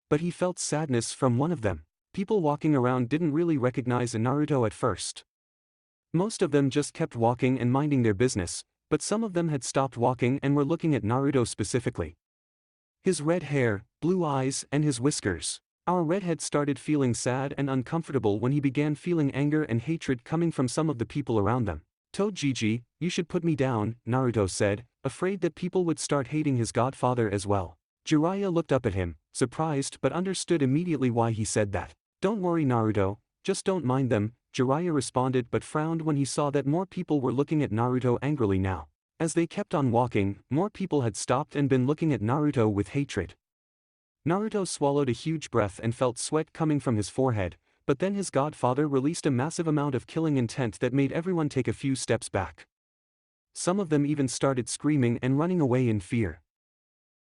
But he felt sadness from one of them. People walking around didn't really recognize Naruto at first. Most of them just kept walking and minding their business, but some of them had stopped walking and were looking at Naruto specifically. His red hair, blue eyes, and his whiskers. Our redhead started feeling sad and uncomfortable when he began feeling anger and hatred coming from some of the people around them. "Toji, you should put me down," Naruto said, afraid that people would start hating his godfather as well. Jiraiya looked up at him, surprised but understood immediately why he said that. "Don't worry Naruto, just don't mind them," Jiraiya responded but frowned when he saw that more people were looking at Naruto angrily now. As they kept on walking, more people had stopped and been looking at Naruto with hatred. Naruto swallowed a huge breath and felt sweat coming from his forehead, but then his godfather released a massive amount of killing intent that made everyone take a few steps back. Some of them even started screaming and running away in fear.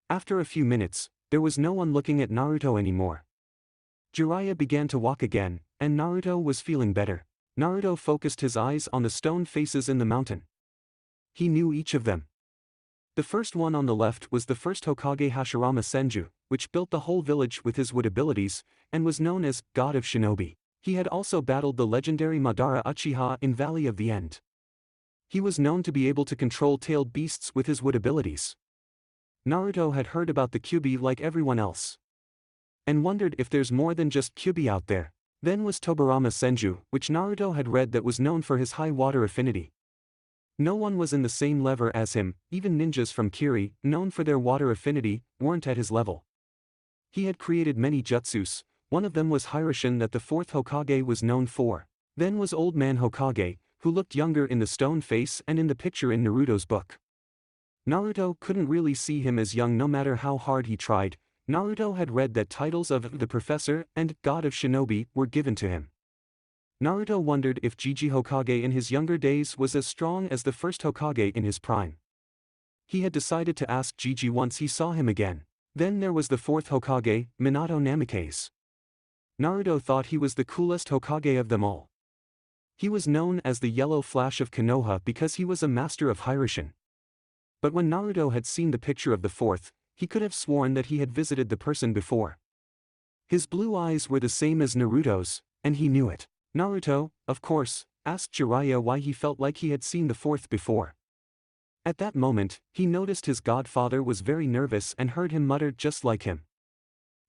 After a few minutes, there was no one looking at Naruto anymore. Jiraiya began to walk again, and Naruto was feeling better. Naruto focused his eyes on the stone faces in the mountain. He knew each of them. The first one on the left was the first Hokage Hashirama Senju, which built the whole village with his wood abilities, and was known as God of Shinobi. He had also battled the legendary Madara Uchiha in Valley of the End. He was known to be able to control tailed beasts with his wood abilities. Naruto had heard about the Kyuubi like everyone else, and wondered if there's more than just Kyuubi out there. Then was Tobirama Senju, which Naruto had read that was known for his high water affinity. No one was in the same level as him, even ninjas from Kiri, known for their water affinity, weren't at his level. He had created many jutsus, one of them was Hiroshin that the fourth Hokage was known for. Then was Old Man Hokage, who looked younger in the stone face and in the picture in Naruto's book. Naruto couldn't really see him as young no matter how hard he tried. Naruto had read that titles of the Professor and God of Shinobi were given to him. Naruto wondered if Jiji Hokage in his younger days was as strong as the first Hokage in his prime. He had decided to ask Jiji once he saw him again. Then there was the fourth Hokage, Minato Namikaze. Naruto thought he was the coolest Hokage of them all. He was known as the Yellow Flash of Konoha because he was a master of Hiroshin. But when Naruto had seen the picture of the fourth, he could have sworn that he had visited the person before. His blue eyes were the same as Naruto's, and he knew it. Naruto, of course, asked Jiraiya why he felt like he had seen the fourth before. At that moment, he noticed his godfather was very nervous and heard him mutter just like him.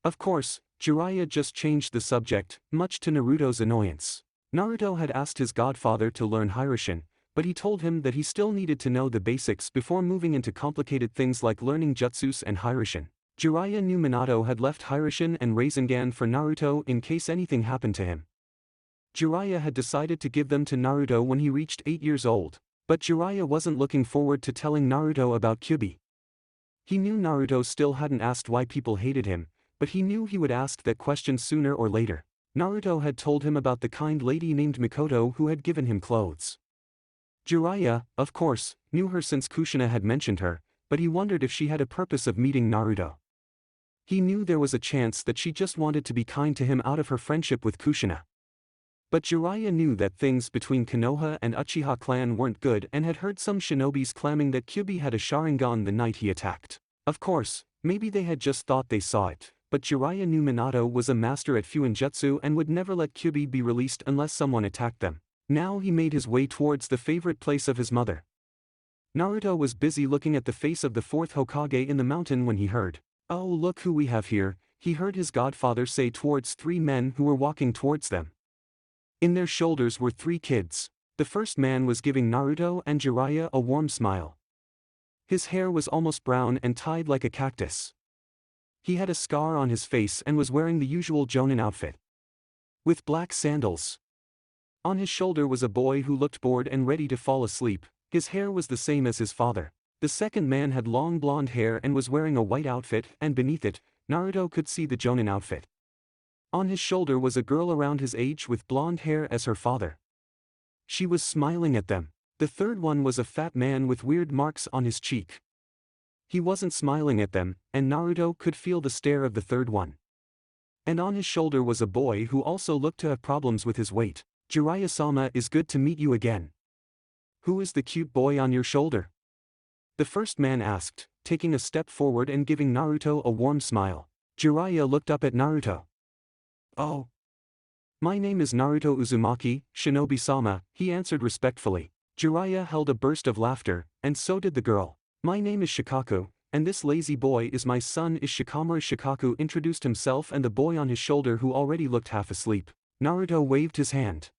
Of course, Jiraiya just changed the subject, much to Naruto's annoyance. Naruto had asked his godfather to learn Hiroshin, but he told him that he still needed to know the basics before moving into complicated things like learning jutsus and Hiroshin. Jiraiya knew Minato had left Hiroshin and Rasengan for Naruto in case anything happened to him. Jiraiya had decided to give them to Naruto when he reached 8 years old, but Jiraiya wasn't looking forward to telling Naruto about Kyuubi. He knew Naruto still hadn't asked why people hated him, but he knew he would ask that question sooner or later. Naruto had told him about the kind lady named Mikoto who had given him clothes. Jiraiya, of course, knew her since Kushina had mentioned her, but he wondered if she had a purpose of meeting Naruto. He knew there was a chance that she just wanted to be kind to him out of her friendship with Kushina. But Jiraiya knew that things between Konoha and Uchiha clan weren't good and had heard some shinobis claiming that Kyuubi had a Sharingan the night he attacked. Of course, maybe they had just thought they saw it, but Jiraiya knew Minato was a master at Fuinjutsu and would never let Kyuubi be released unless someone attacked them. Now he made his way towards the favorite place of his mother. Naruto was busy looking at the face of the fourth Hokage in the mountain when he heard, "Oh, look who we have here," he heard his godfather say towards three men who were walking towards them. In their shoulders were three kids. The first man was giving Naruto and Jiraiya a warm smile. His hair was almost brown and tied like a cactus. He had a scar on his face and was wearing the usual Jonin outfit, with black sandals. On his shoulder was a boy who looked bored and ready to fall asleep. His hair was the same as his father. The second man had long blonde hair and was wearing a white outfit, and beneath it, Naruto could see the Jonin outfit. On his shoulder was a girl around his age with blonde hair as her father. She was smiling at them. The third one was a fat man with weird marks on his cheek. He wasn't smiling at them, and Naruto could feel the stare of the third one. And on his shoulder was a boy who also looked to have problems with his weight. "Jiraiya-sama, is good to meet you again. Who is the cute boy on your shoulder?" the first man asked, taking a step forward and giving Naruto a warm smile. Jiraiya looked up at Naruto. "Oh. My name is Naruto Uzumaki, Shinobi-sama," he answered respectfully. Jiraiya held a burst of laughter, and so did the girl. "My name is Shikaku, and this lazy boy is my son is Shikamaru." Shikaku introduced himself and the boy on his shoulder who already looked half asleep. Naruto waved his hand.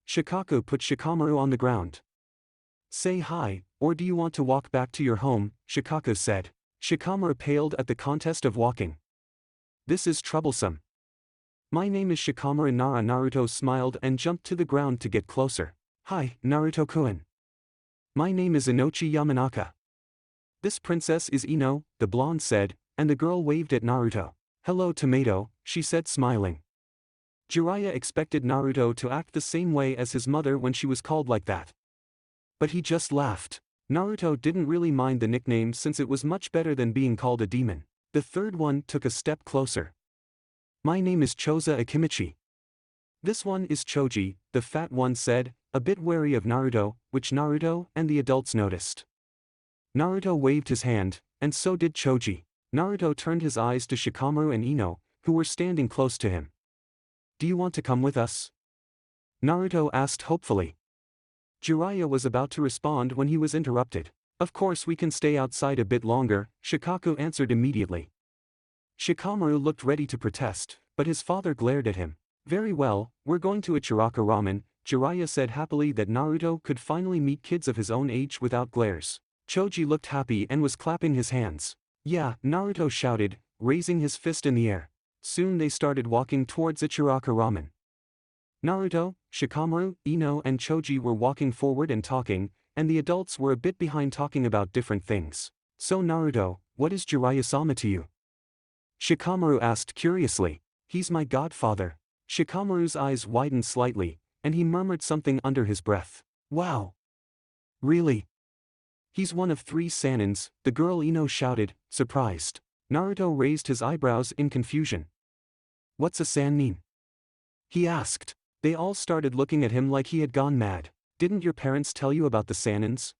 Shikaku put Shikamaru on the ground. "Say hi, or do you want to walk back to your home?" Shikaku said. Shikamaru paled at the contest of walking. "This is troublesome. My name is Shikamaru Nara." Naruto smiled and jumped to the ground to get closer. "Hi, Naruto-kun. My name is Inochi Yamanaka. This princess is Ino," the blonde said, and the girl waved at Naruto. "Hello, Tomato," she said smiling. Jiraiya expected Naruto to act the same way as his mother when she was called like that. But he just laughed. Naruto didn't really mind the nickname since it was much better than being called a demon. The third one took a step closer. "My name is Choza Akimichi." "This one is Choji," the fat one said, a bit wary of Naruto, which Naruto and the adults noticed. Naruto waved his hand, and so did Choji. Naruto turned his eyes to Shikamaru and Ino, who were standing close to him. "Do you want to come with us?" Naruto asked hopefully. Jiraiya was about to respond when he was interrupted. "Of course we can stay outside a bit longer," Shikaku answered immediately. Shikamaru looked ready to protest, but his father glared at him. "Very well, we're going to Ichiraka Ramen," Jiraiya said happily that Naruto could finally meet kids of his own age without glares. Choji looked happy and was clapping his hands. "Yeah," Naruto shouted, raising his fist in the air. Soon they started walking towards Ichiraka Ramen. Naruto, Shikamaru, Ino and Choji were walking forward and talking, and the adults were a bit behind talking about different things. "So Naruto, what is Jiraiya-sama to you?" Shikamaru asked curiously. "He's my godfather." Shikamaru's eyes widened slightly, and he murmured something under his breath. "Wow. Really? He's one of 3 Sanins," the girl Ino shouted, surprised. Naruto raised his eyebrows in confusion. "What's a Sannin?" he asked. They all started looking at him like he had gone mad. "Didn't your parents tell you about the Sanins?"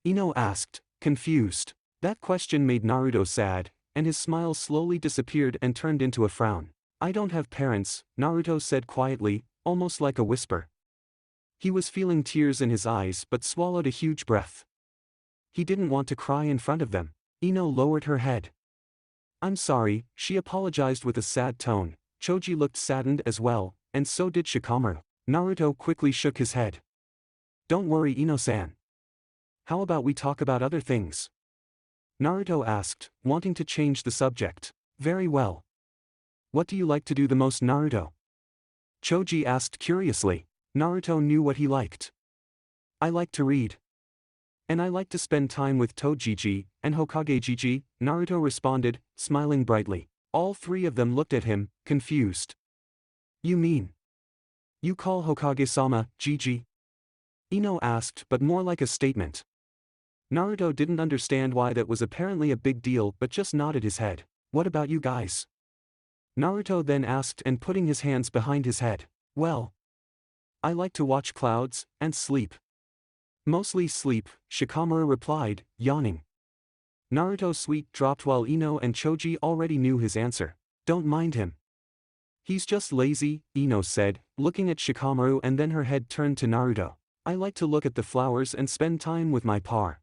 Ino asked, confused. That question made Naruto sad, and his smile slowly disappeared and turned into a frown. "I don't have parents," Naruto said quietly, almost like a whisper. He was feeling tears in his eyes but swallowed a huge breath. He didn't want to cry in front of them. Ino lowered her head. "I'm sorry," she apologized with a sad tone. Choji looked saddened as well, and so did Shikamaru. Naruto quickly shook his head. "Don't worry, Ino-san. How about we talk about other things?" Naruto asked, wanting to change the subject. "Very well. What do you like to do the most, Naruto?" Choji asked curiously. Naruto knew what he liked. "I like to read. And I like to spend time with Tojiji and Hokage-jiji," Naruto responded, smiling brightly. All 3 of them looked at him, confused. "You mean you call Hokage-sama, Jiji?" Ino asked, but more like a statement. Naruto didn't understand why that was apparently a big deal but just nodded his head. "What about you guys?" Naruto then asked, and putting his hands behind his head. "Well, I like to watch clouds, and sleep." "Mostly sleep," Shikamaru replied, yawning. Naruto's sweet dropped while Ino and Choji already knew his answer. Don't mind him. He's just lazy, Ino said, looking at Shikamaru, and then her head turned to Naruto. I like to look at the flowers and spend time with my par.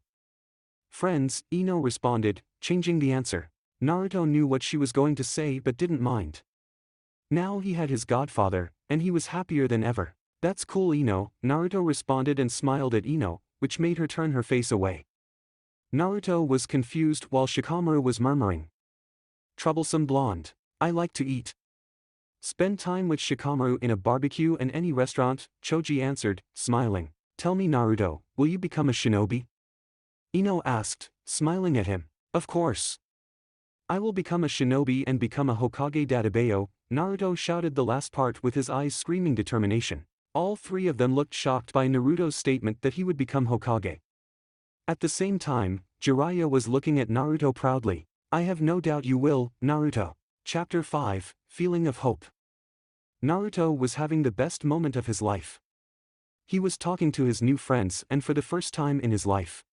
Friends, Ino responded, changing the answer. Naruto knew what she was going to say but didn't mind. Now he had his godfather, and he was happier than ever. That's cool, Ino, Naruto responded and smiled at Ino, which made her turn her face away. Naruto was confused while Shikamaru was murmuring. Troublesome blonde. I like to eat. Spend time with Shikamaru in a barbecue and any restaurant, Choji answered, smiling. Tell me, Naruto, will you become a shinobi? Ino asked, smiling at him. Of course. I will become a shinobi and become a Hokage Dadabayo, Naruto shouted the last part with his eyes screaming determination. All three of them looked shocked by Naruto's statement that he would become Hokage. At the same time, Jiraiya was looking at Naruto proudly. I have no doubt you will, Naruto. Chapter 5, Feeling of Hope. Naruto was having the best moment of his life. He was talking to his new friends and for the first time in his life.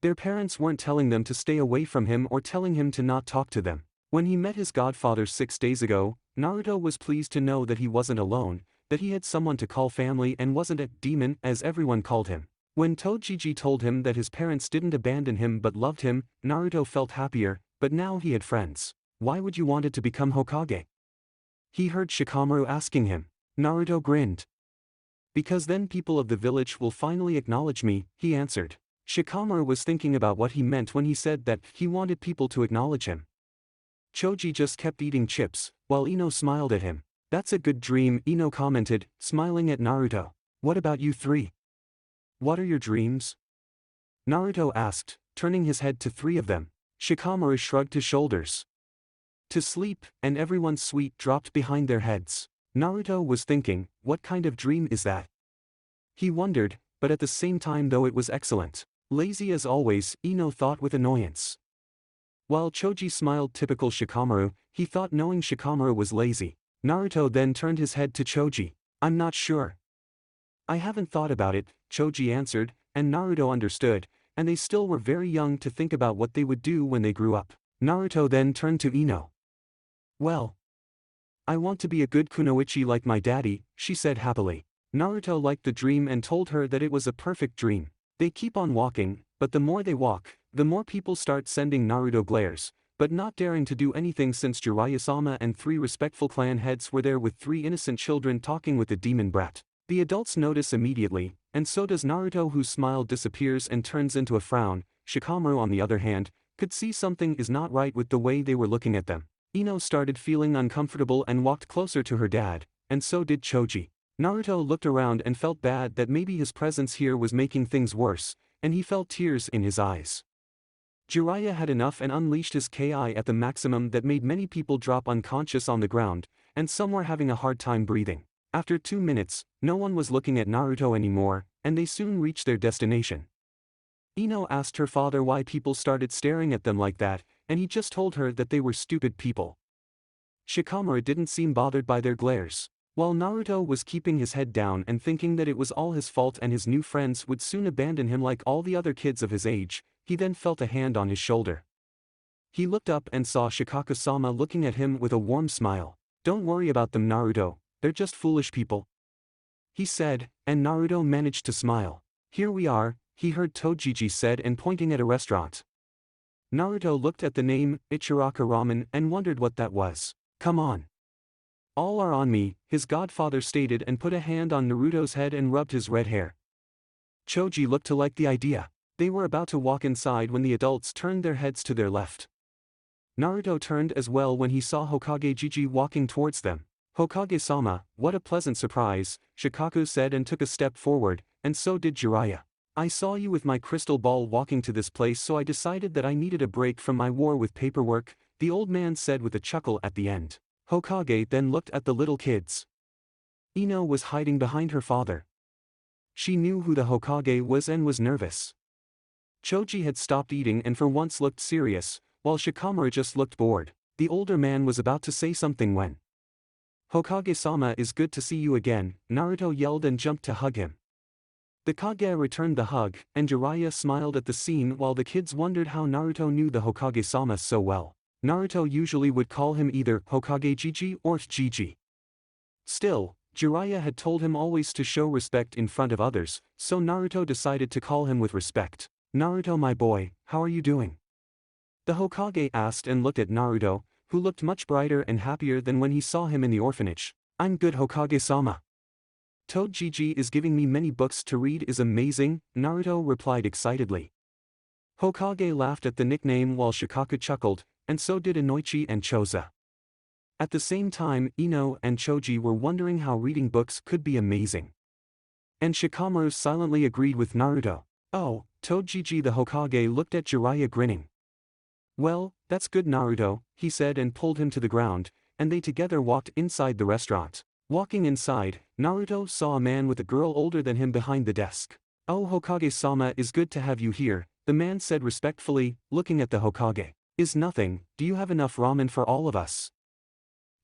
Their parents weren't telling them to stay away from him or telling him to not talk to them. When he met his godfather 6 days ago, Naruto was pleased to know that he wasn't alone, that he had someone to call family and wasn't a demon as everyone called him. When Tojiji told him that his parents didn't abandon him but loved him, Naruto felt happier, but now he had friends. Why would you want it to become Hokage? He heard Shikamaru asking him. Naruto grinned. Because then people of the village will finally acknowledge me, he answered. Shikamaru was thinking about what he meant when he said that he wanted people to acknowledge him. Choji just kept eating chips, while Ino smiled at him. That's a good dream, Ino commented, smiling at Naruto. What about you three? What are your dreams? Naruto asked, turning his head to three of them. Shikamaru shrugged his shoulders. To sleep, and everyone's sweet dropped behind their heads. Naruto was thinking, what kind of dream is that? He wondered, but at the same time though it was excellent. Lazy as always, Ino thought with annoyance. While Choji smiled typical Shikamaru, he thought knowing Shikamaru was lazy. Naruto then turned his head to Choji. I'm not sure. I haven't thought about it, Choji answered, and Naruto understood, and they still were very young to think about what they would do when they grew up. Naruto then turned to Ino. Well, I want to be a good kunoichi like my daddy, she said happily. Naruto liked the dream and told her that it was a perfect dream. They keep on walking, but the more they walk, the more people start sending Naruto glares, but not daring to do anything since Jiraiya-sama and 3 respectful clan heads were there with 3 innocent children talking with the demon brat. The adults notice immediately, and so does Naruto, whose smile disappears and turns into a frown. Shikamaru on the other hand, could see something is not right with the way they were looking at them. Ino started feeling uncomfortable and walked closer to her dad, and so did Choji. Naruto looked around and felt bad that maybe his presence here was making things worse, and he felt tears in his eyes. Jiraiya had enough and unleashed his Ki at the maximum that made many people drop unconscious on the ground, and some were having a hard time breathing. After 2 minutes, no one was looking at Naruto anymore, and they soon reached their destination. Ino asked her father why people started staring at them like that, and he just told her that they were stupid people. Shikamaru didn't seem bothered by their glares. While Naruto was keeping his head down and thinking that it was all his fault and his new friends would soon abandon him like all the other kids of his age, he then felt a hand on his shoulder. He looked up and saw Shikaku-sama looking at him with a warm smile. Don't worry about them, Naruto, they're just foolish people, he said, and Naruto managed to smile. Here we are, he heard Tojiji said, and pointing at a restaurant. Naruto looked at the name, Ichiraka Ramen, and wondered what that was. Come on. All are on me, his godfather stated, and put a hand on Naruto's head and rubbed his red hair. Choji looked to like the idea. They were about to walk inside when the adults turned their heads to their left. Naruto turned as well when he saw Hokage Jiji walking towards them. Hokage-sama, what a pleasant surprise, Shikaku said and took a step forward, and so did Jiraiya. I saw you with my crystal ball walking to this place, so I decided that I needed a break from my war with paperwork, the old man said with a chuckle at the end. Hokage then looked at the little kids. Ino was hiding behind her father. She knew who the Hokage was and was nervous. Choji had stopped eating and for once looked serious, while Shikamaru just looked bored. The older man was about to say something when Hokage-sama, is good to see you again, Naruto yelled and jumped to hug him. The Kage returned the hug, and Jiraiya smiled at the scene while the kids wondered how Naruto knew the Hokage-sama so well. Naruto usually would call him either Hokage Jiji or Jiji. Still, Jiraiya had told him always to show respect in front of others, so Naruto decided to call him with respect. Naruto, my boy, how are you doing? The Hokage asked and looked at Naruto, who looked much brighter and happier than when he saw him in the orphanage. I'm good, Hokage-sama. Toji is giving me many books to read is amazing, Naruto replied excitedly. Hokage laughed at the nickname while Shikaku chuckled, and so did Inoichi and Choza. At the same time, Ino and Choji were wondering how reading books could be amazing. And Shikamaru silently agreed with Naruto. Oh, Toji the Hokage looked at Jiraiya grinning. Well, that's good Naruto, he said and pulled him to the ground, and they together walked inside the restaurant. Walking inside, Naruto saw a man with a girl older than him behind the desk. Oh Hokage-sama, is good to have you here, the man said respectfully, looking at the Hokage. Is nothing, do you have enough ramen for all of us?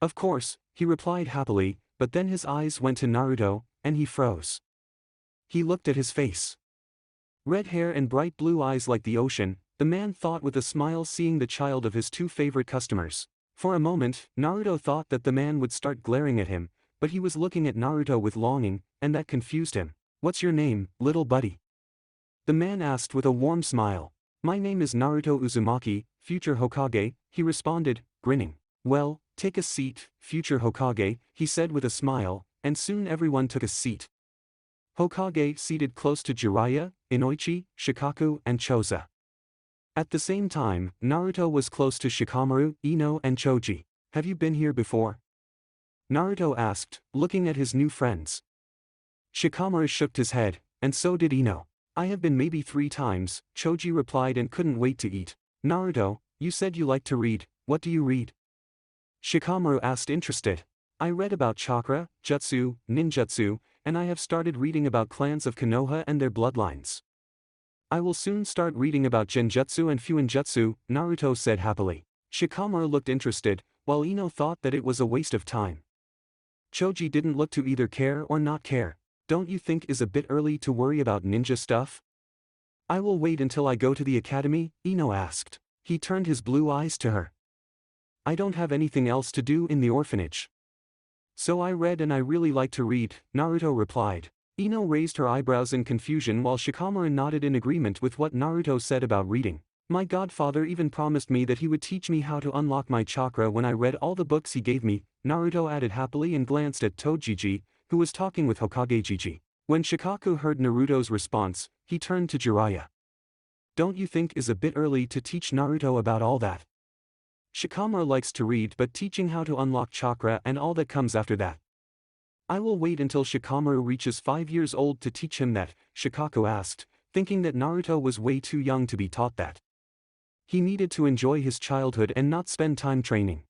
Of course, he replied happily, but then his eyes went to Naruto, and he froze. He looked at his face. Red hair and bright blue eyes like the ocean, the man thought with a smile seeing the child of his two favorite customers. For a moment, Naruto thought that the man would start glaring at him, but he was looking at Naruto with longing, and that confused him. What's your name, little buddy? The man asked with a warm smile. My name is Naruto Uzumaki, future Hokage, he responded, grinning. Well, take a seat, future Hokage, he said with a smile, and soon everyone took a seat. Hokage seated close to Jiraiya, Inoichi, Shikaku, and Choza. At the same time, Naruto was close to Shikamaru, Ino and Choji. Have you been here before? Naruto asked, looking at his new friends. Shikamaru shook his head, and so did Ino. I have been maybe 3 times, Choji replied and couldn't wait to eat. Naruto, you said you like to read, what do you read? Shikamaru asked interested. I read about chakra, jutsu, ninjutsu, and I have started reading about clans of Konoha and their bloodlines. I will soon start reading about genjutsu and fuinjutsu, Naruto said happily. Shikamaru looked interested, while Ino thought that it was a waste of time. Choji didn't look to either care or not care. Don't you think it's a bit early to worry about ninja stuff? I will wait until I go to the academy, Ino asked. He turned his blue eyes to her. I don't have anything else to do in the orphanage. So I read and I really like to read, Naruto replied. Ino raised her eyebrows in confusion while Shikamaru nodded in agreement with what Naruto said about reading. My godfather even promised me that he would teach me how to unlock my chakra when I read all the books he gave me, Naruto added happily and glanced at Toji, who was talking with Hokage Jiji. When Shikaku heard Naruto's response, he turned to Jiraiya. Don't you think it's a bit early to teach Naruto about all that? Shikamaru likes to read but teaching how to unlock chakra and all that comes after that. I will wait until Shikamaru reaches 5 years old to teach him that, Shikaku asked, thinking that Naruto was way too young to be taught that. He needed to enjoy his childhood and not spend time training.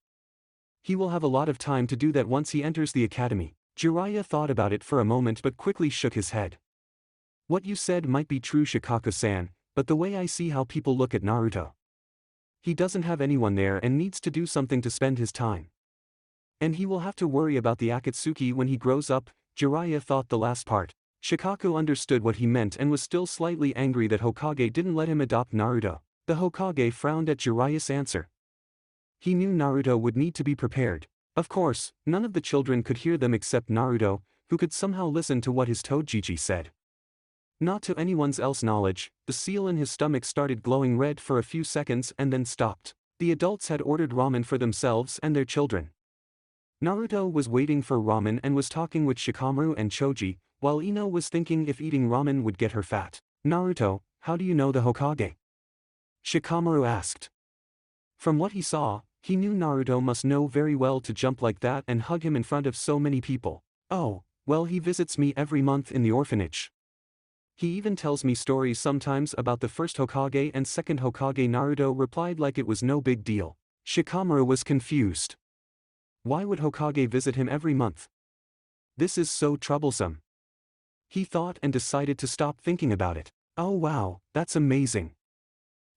He will have a lot of time to do that once he enters the academy. Jiraiya thought about it for a moment but quickly shook his head. What you said might be true, Shikaku-san, but the way I see how people look at Naruto. He doesn't have anyone there and needs to do something to spend his time. And he will have to worry about the Akatsuki when he grows up, Jiraiya thought the last part. Shikaku understood what he meant and was still slightly angry that Hokage didn't let him adopt Naruto. The Hokage frowned at Jiraiya's answer. He knew Naruto would need to be prepared. Of course, none of the children could hear them except Naruto, who could somehow listen to what his Toji said. Not to anyone's else knowledge, the seal in his stomach started glowing red for a few seconds and then stopped. The adults had ordered ramen for themselves and their children. Naruto was waiting for ramen and was talking with Shikamaru and Choji, while Ino was thinking if eating ramen would get her fat. Naruto, how do you know the Hokage? Shikamaru asked. From what he saw, he knew Naruto must know very well to jump like that and hug him in front of so many people. Oh, well, he visits me every month in the orphanage. He even tells me stories sometimes about the first Hokage and second Hokage. Naruto replied like it was no big deal. Shikamaru was confused. Why would Hokage visit him every month? This is so troublesome. He thought and decided to stop thinking about it. Oh wow, that's amazing.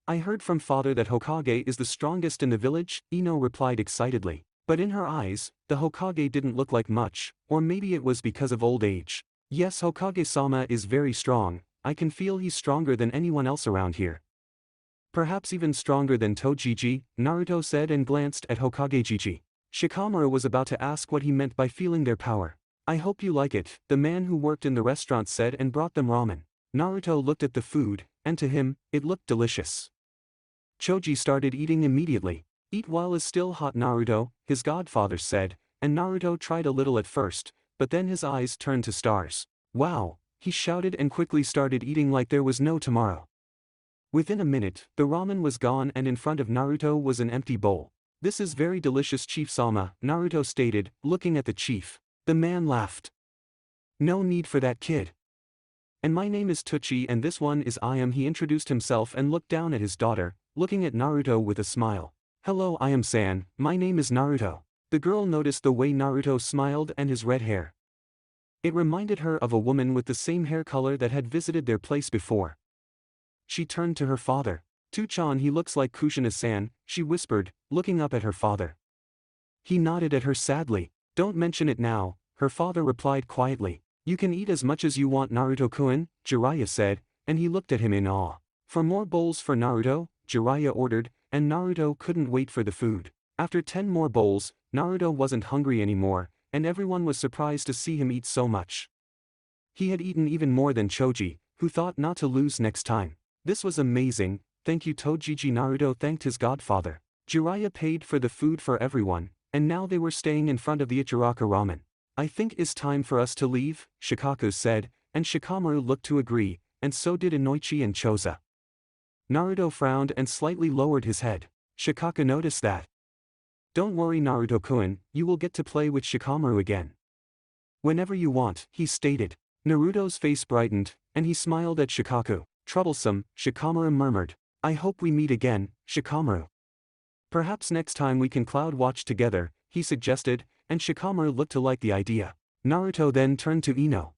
I heard from father that Hokage is the strongest in the village, Ino replied excitedly. But in her eyes, the Hokage didn't look like much, or maybe it was because of old age. Yes, Hokage-sama is very strong, I can feel he's stronger than anyone else around here. Perhaps even stronger than Tojiji, Naruto said and glanced at Hokage-jiji. Shikamaru was about to ask what he meant by feeling their power. I hope you like it, the man who worked in the restaurant said and brought them ramen. Naruto looked at the food, and to him, it looked delicious. Choji started eating immediately. Eat while is still hot, Naruto, his godfather said, and Naruto tried a little at first, but then his eyes turned to stars. Wow, he shouted and quickly started eating like there was no tomorrow. Within a minute, the ramen was gone and in front of Naruto was an empty bowl. This is very delicious, Chief Sama, Naruto stated, looking at the chief. The man laughed. No need for that, kid. And my name is Tucci and this one is Iam. He introduced himself and looked down at his daughter, looking at Naruto with a smile. Hello Iam-san, my name is Naruto. The girl noticed the way Naruto smiled and his red hair. It reminded her of a woman with the same hair color that had visited their place before. She turned to her father. Tuchan, he looks like Kushina-san, she whispered, looking up at her father. He nodded at her sadly. Don't mention it now, her father replied quietly. You can eat as much as you want, Naruto-kun, Jiraiya said, and he looked at him in awe. For more bowls for Naruto, Jiraiya ordered, and Naruto couldn't wait for the food. After 10 more bowls, Naruto wasn't hungry anymore, and everyone was surprised to see him eat so much. He had eaten even more than Choji, who thought not to lose next time. This was amazing, thank you Tojiji. Naruto thanked his godfather. Jiraiya paid for the food for everyone, and now they were staying in front of the Ichiraka ramen. I think it's time for us to leave, Shikaku said, and Shikamaru looked to agree, and so did Inoichi and Choza. Naruto frowned and slightly lowered his head. Shikaku noticed that. Don't worry Naruto-kun, you will get to play with Shikamaru again. Whenever you want, he stated. Naruto's face brightened, and he smiled at Shikaku. Troublesome, Shikamaru murmured. I hope we meet again, Shikamaru. Perhaps next time we can cloud watch together, he suggested, and Shikamaru looked to like the idea. Naruto then turned to Ino.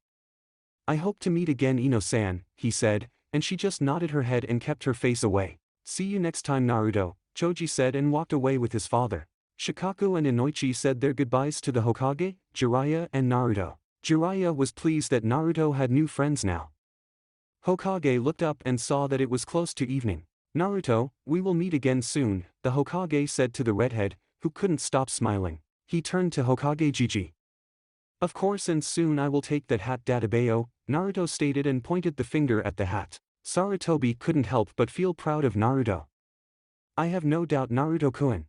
I hope to meet again Ino-san, he said, and she just nodded her head and kept her face away. See you next time Naruto, Choji said and walked away with his father. Shikaku and Inoichi said their goodbyes to the Hokage, Jiraiya and Naruto. Jiraiya was pleased that Naruto had new friends now. Hokage looked up and saw that it was close to evening. Naruto, we will meet again soon, the Hokage said to the redhead, who couldn't stop smiling. He turned to Hokage-jiji. Of course, and soon I will take that hat Databeo, Naruto stated and pointed the finger at the hat. Sarutobi couldn't help but feel proud of Naruto. I have no doubt Naruto-kun.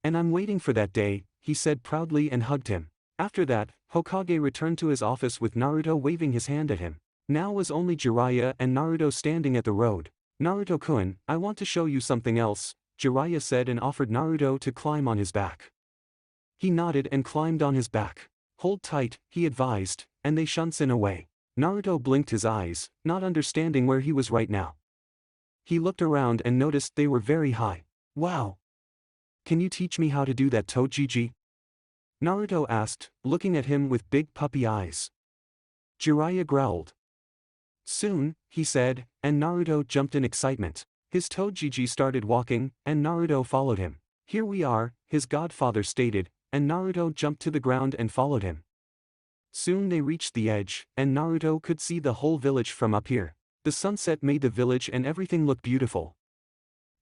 And I'm waiting for that day, he said proudly and hugged him. After that, Hokage returned to his office with Naruto waving his hand at him. Now was only Jiraiya and Naruto standing at the road. Naruto-kun, I want to show you something else, Jiraiya said and offered Naruto to climb on his back. He nodded and climbed on his back. Hold tight, he advised, and they shunsen away. Naruto blinked his eyes, not understanding where he was right now. He looked around and noticed they were very high. Wow! Can you teach me how to do that, Tojiji? Naruto asked, looking at him with big puppy eyes. Jiraiya growled. Soon, he said, and Naruto jumped in excitement. His Tojiji started walking, and Naruto followed him. Here we are, his godfather stated, and Naruto jumped to the ground and followed him. Soon they reached the edge, and Naruto could see the whole village from up here. The sunset made the village and everything look beautiful.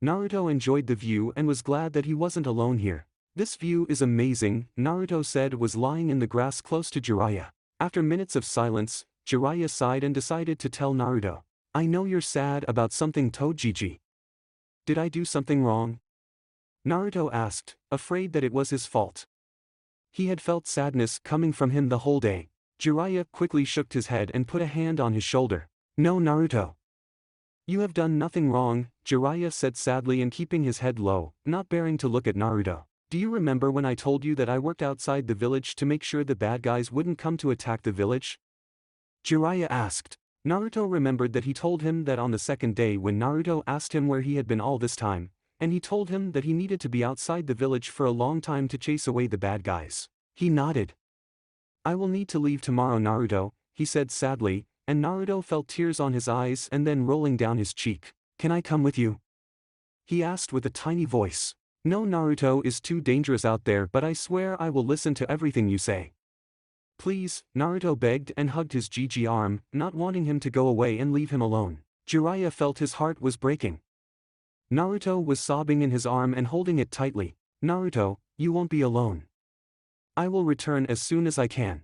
Naruto enjoyed the view and was glad that he wasn't alone here. This view is amazing, Naruto said was lying in the grass close to Jiraiya. After minutes of silence, Jiraiya sighed and decided to tell Naruto. I know you're sad about something Tojiji. Did I do something wrong? Naruto asked, afraid that it was his fault. He had felt sadness coming from him the whole day. Jiraiya quickly shook his head and put a hand on his shoulder. No Naruto. You have done nothing wrong, Jiraiya said sadly and keeping his head low, not bearing to look at Naruto. Do you remember when I told you that I worked outside the village to make sure the bad guys wouldn't come to attack the village? Jiraiya asked. Naruto remembered that he told him that on the second day when Naruto asked him where he had been all this time, and he told him that he needed to be outside the village for a long time to chase away the bad guys. He nodded. I will need to leave tomorrow Naruto, he said sadly, and Naruto felt tears on his eyes and then rolling down his cheek. Can I come with you? He asked with a tiny voice. No Naruto is too dangerous out there but I swear I will listen to everything you say. Please, Naruto begged and hugged his Gigi arm, not wanting him to go away and leave him alone. Jiraiya felt his heart was breaking. Naruto was sobbing in his arm and holding it tightly. Naruto, you won't be alone. I will return as soon as I can.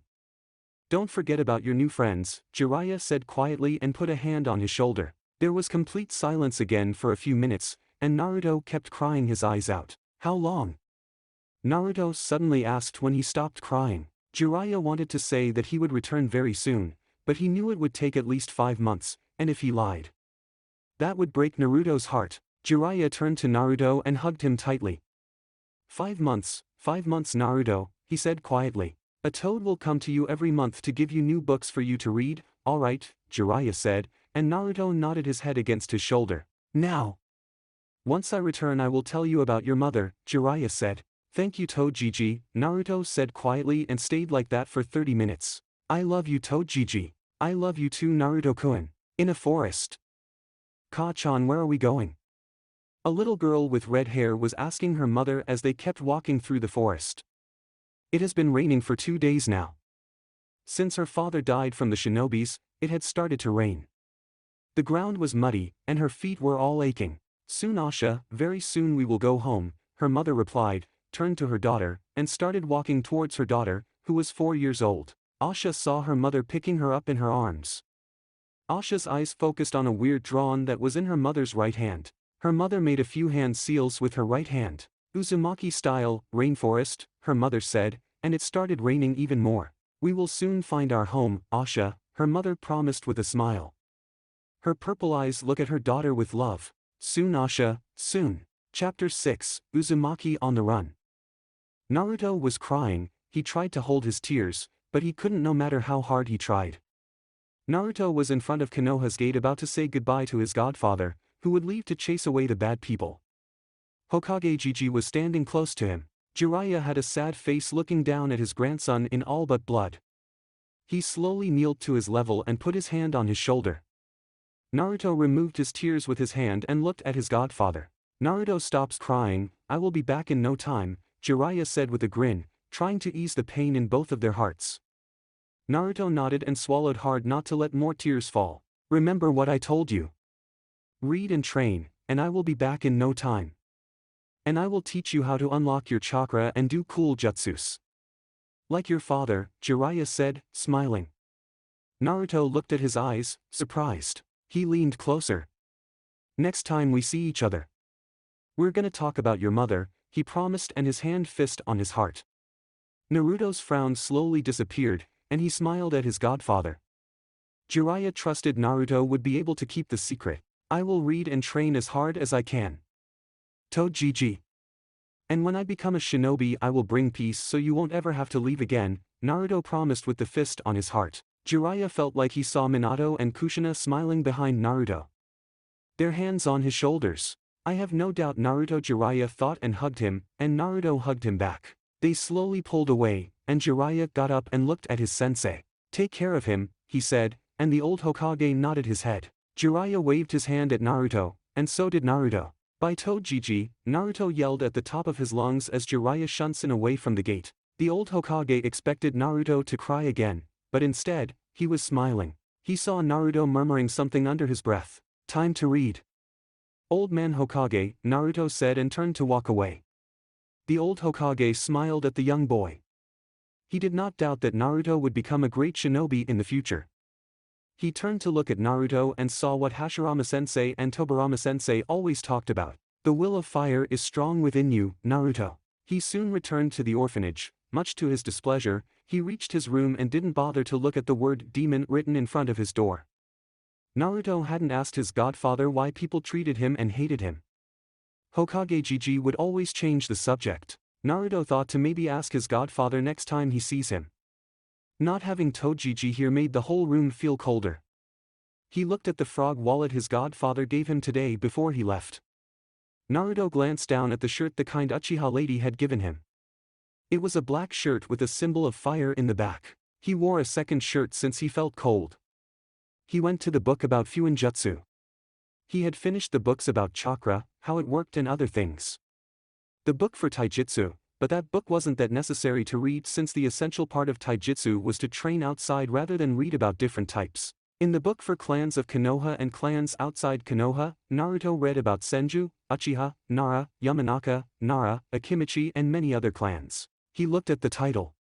Don't forget about your new friends, Jiraiya said quietly and put a hand on his shoulder. There was complete silence again for a few minutes, and Naruto kept crying his eyes out. How long? Naruto suddenly asked when he stopped crying. Jiraiya wanted to say that he would return very soon, but he knew it would take at least 5 months, and if he lied, that would break Naruto's heart. Jiraiya turned to Naruto and hugged him tightly. 5 months, 5 months Naruto, he said quietly. A toad will come to you every month to give you new books for you to read, alright, Jiraiya said, and Naruto nodded his head against his shoulder. Now. Once I return I will tell you about your mother, Jiraiya said. Thank you Toad Gigi, Naruto said quietly and stayed like that for 30 minutes. I love you Toad Gigi. I love you too Naruto-kun. In a forest. Ka-chan, where are we going? A little girl with red hair was asking her mother as they kept walking through the forest. It has been raining for 2 days now. Since her father died from the shinobis, it had started to rain. The ground was muddy, and her feet were all aching. Soon Asha, very soon we will go home, her mother replied, turned to her daughter, and started walking towards her daughter, who was 4 years old. Asha saw her mother picking her up in her arms. Asha's eyes focused on a weird drawing that was in her mother's right hand. Her mother made a few hand seals with her right hand. Uzumaki style, rainforest, her mother said, and it started raining even more. We will soon find our home, Asha, her mother promised with a smile. Her purple eyes look at her daughter with love. Soon Asha, soon. Chapter 6, Uzumaki on the run. Naruto was crying, he tried to hold his tears, but he couldn't no matter how hard he tried. Naruto was in front of Konoha's gate about to say goodbye to his godfather, who would leave to chase away the bad people. Hokage Gigi was standing close to him. Jiraiya had a sad face looking down at his grandson in all but blood. He slowly kneeled to his level and put his hand on his shoulder. Naruto removed his tears with his hand and looked at his godfather. Naruto stops crying, I will be back in no time, Jiraiya said with a grin, trying to ease the pain in both of their hearts. Naruto nodded and swallowed hard not to let more tears fall. Remember what I told you. Read and train, and I will be back in no time. And I will teach you how to unlock your chakra and do cool jutsus. Like your father, Jiraiya said, smiling. Naruto looked at his eyes, surprised. He leaned closer. Next time we see each other, we're gonna talk about your mother, he promised, and his hand fist on his heart. Naruto's frown slowly disappeared, and he smiled at his godfather. Jiraiya trusted Naruto would be able to keep the secret. I will read and train as hard as I can. Toad Gigi. And when I become a shinobi I will bring peace so you won't ever have to leave again, Naruto promised with the fist on his heart. Jiraiya felt like he saw Minato and Kushina smiling behind Naruto. Their hands on his shoulders. I have no doubt Naruto, Jiraiya thought, and hugged him, and Naruto hugged him back. They slowly pulled away, and Jiraiya got up and looked at his sensei. Take care of him, he said, and the old Hokage nodded his head. Jiraiya waved his hand at Naruto, and so did Naruto. By Toad Gigi, Naruto yelled at the top of his lungs as Jiraiya shunts away from the gate. The old Hokage expected Naruto to cry again, but instead, he was smiling. He saw Naruto murmuring something under his breath. Time to read. Old man Hokage, Naruto said and turned to walk away. The old Hokage smiled at the young boy. He did not doubt that Naruto would become a great shinobi in the future. He turned to look at Naruto and saw what Hashirama-sensei and Tobirama-sensei always talked about. The will of fire is strong within you, Naruto. He soon returned to the orphanage. Much to his displeasure, he reached his room and didn't bother to look at the word demon written in front of his door. Naruto hadn't asked his godfather why people treated him and hated him. Hokage Gigi would always change the subject. Naruto thought to maybe ask his godfather next time he sees him. Not having Toad Gigi here made the whole room feel colder. He looked at the frog wallet his godfather gave him today before he left. Naruto glanced down at the shirt the kind Uchiha lady had given him. It was a black shirt with a symbol of fire in the back. He wore a second shirt since he felt cold. He went to the book about Fuinjutsu. He had finished the books about chakra, how it worked and other things. The book for taijutsu, but that book wasn't that necessary to read since the essential part of taijutsu was to train outside rather than read about different types. In the book for clans of Konoha and clans outside Konoha, Naruto read about Senju, Uchiha, Nara, Yamanaka, Nara, Akimichi and many other clans. He looked at the title.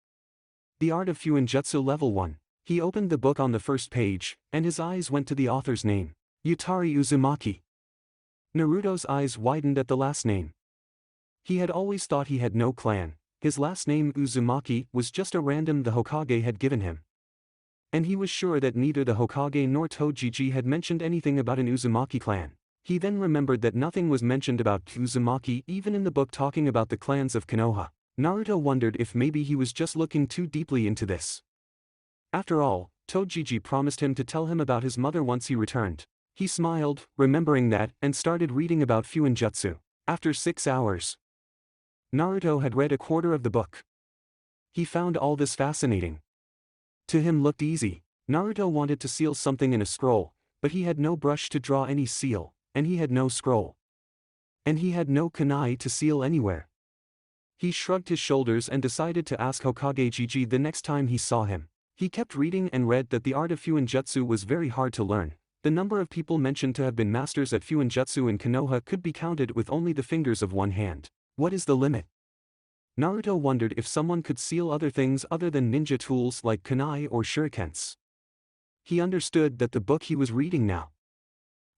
The Art of Fuinjutsu Level 1. He opened the book on the first page, and his eyes went to the author's name. Yutari Uzumaki. Naruto's eyes widened at the last name. He had always thought he had no clan. His last name Uzumaki was just a random the Hokage had given him. And he was sure that neither the Hokage nor Tojiji had mentioned anything about an Uzumaki clan. He then remembered that nothing was mentioned about Uzumaki even in the book talking about the clans of Konoha. Naruto wondered if maybe he was just looking too deeply into this. After all, Tojiji promised him to tell him about his mother once he returned. He smiled, remembering that, and started reading about Fuinjutsu. After 6 hours, Naruto had read a quarter of the book. He found all this fascinating. To him looked easy. Naruto wanted to seal something in a scroll, but he had no brush to draw any seal, and he had no scroll. And he had no kunai to seal anywhere. He shrugged his shoulders and decided to ask Hokage Jiji the next time he saw him. He kept reading and read that the art of Fuinjutsu was very hard to learn. The number of people mentioned to have been masters at Fuinjutsu in Konoha could be counted with only the fingers of one hand. What is the limit? Naruto wondered if someone could seal other things other than ninja tools like kunai or shurikens. He understood that the book he was reading now.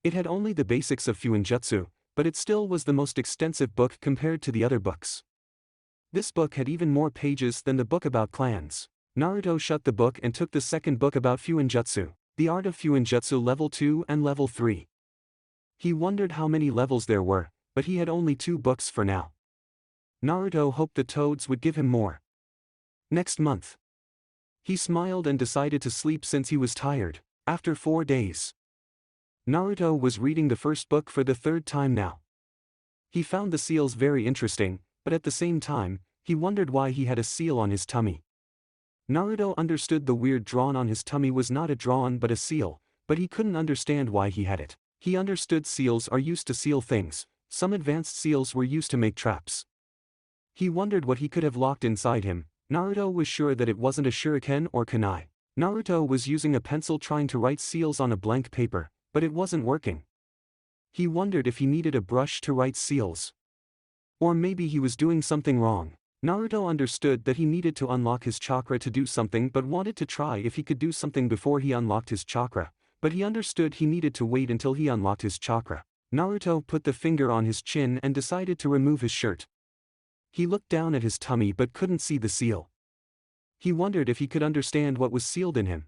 It had only the basics of Fuinjutsu, but it still was the most extensive book compared to the other books. This book had even more pages than the book about clans. Naruto shut the book and took the second book about Fuinjutsu, the Art of Fuinjutsu Level 2 and Level 3. He wondered how many levels there were, but he had only 2 books for now. Naruto hoped the toads would give him more. Next month. He smiled and decided to sleep since he was tired. After 4 days, Naruto was reading the first book for the 3rd time now. He found the seals very interesting, but at the same time, he wondered why he had a seal on his tummy. Naruto understood the weird drawn on his tummy was not a drawn but a seal, but he couldn't understand why he had it. He understood seals are used to seal things. Some advanced seals were used to make traps. He wondered what he could have locked inside him. Naruto was sure that it wasn't a shuriken or kunai. Naruto was using a pencil trying to write seals on a blank paper, but it wasn't working. He wondered if he needed a brush to write seals. Or maybe he was doing something wrong. Naruto understood that he needed to unlock his chakra to do something but wanted to try if he could do something before he unlocked his chakra, but he understood he needed to wait until he unlocked his chakra. Naruto put the finger on his chin and decided to remove his shirt. He looked down at his tummy but couldn't see the seal. He wondered if he could understand what was sealed in him.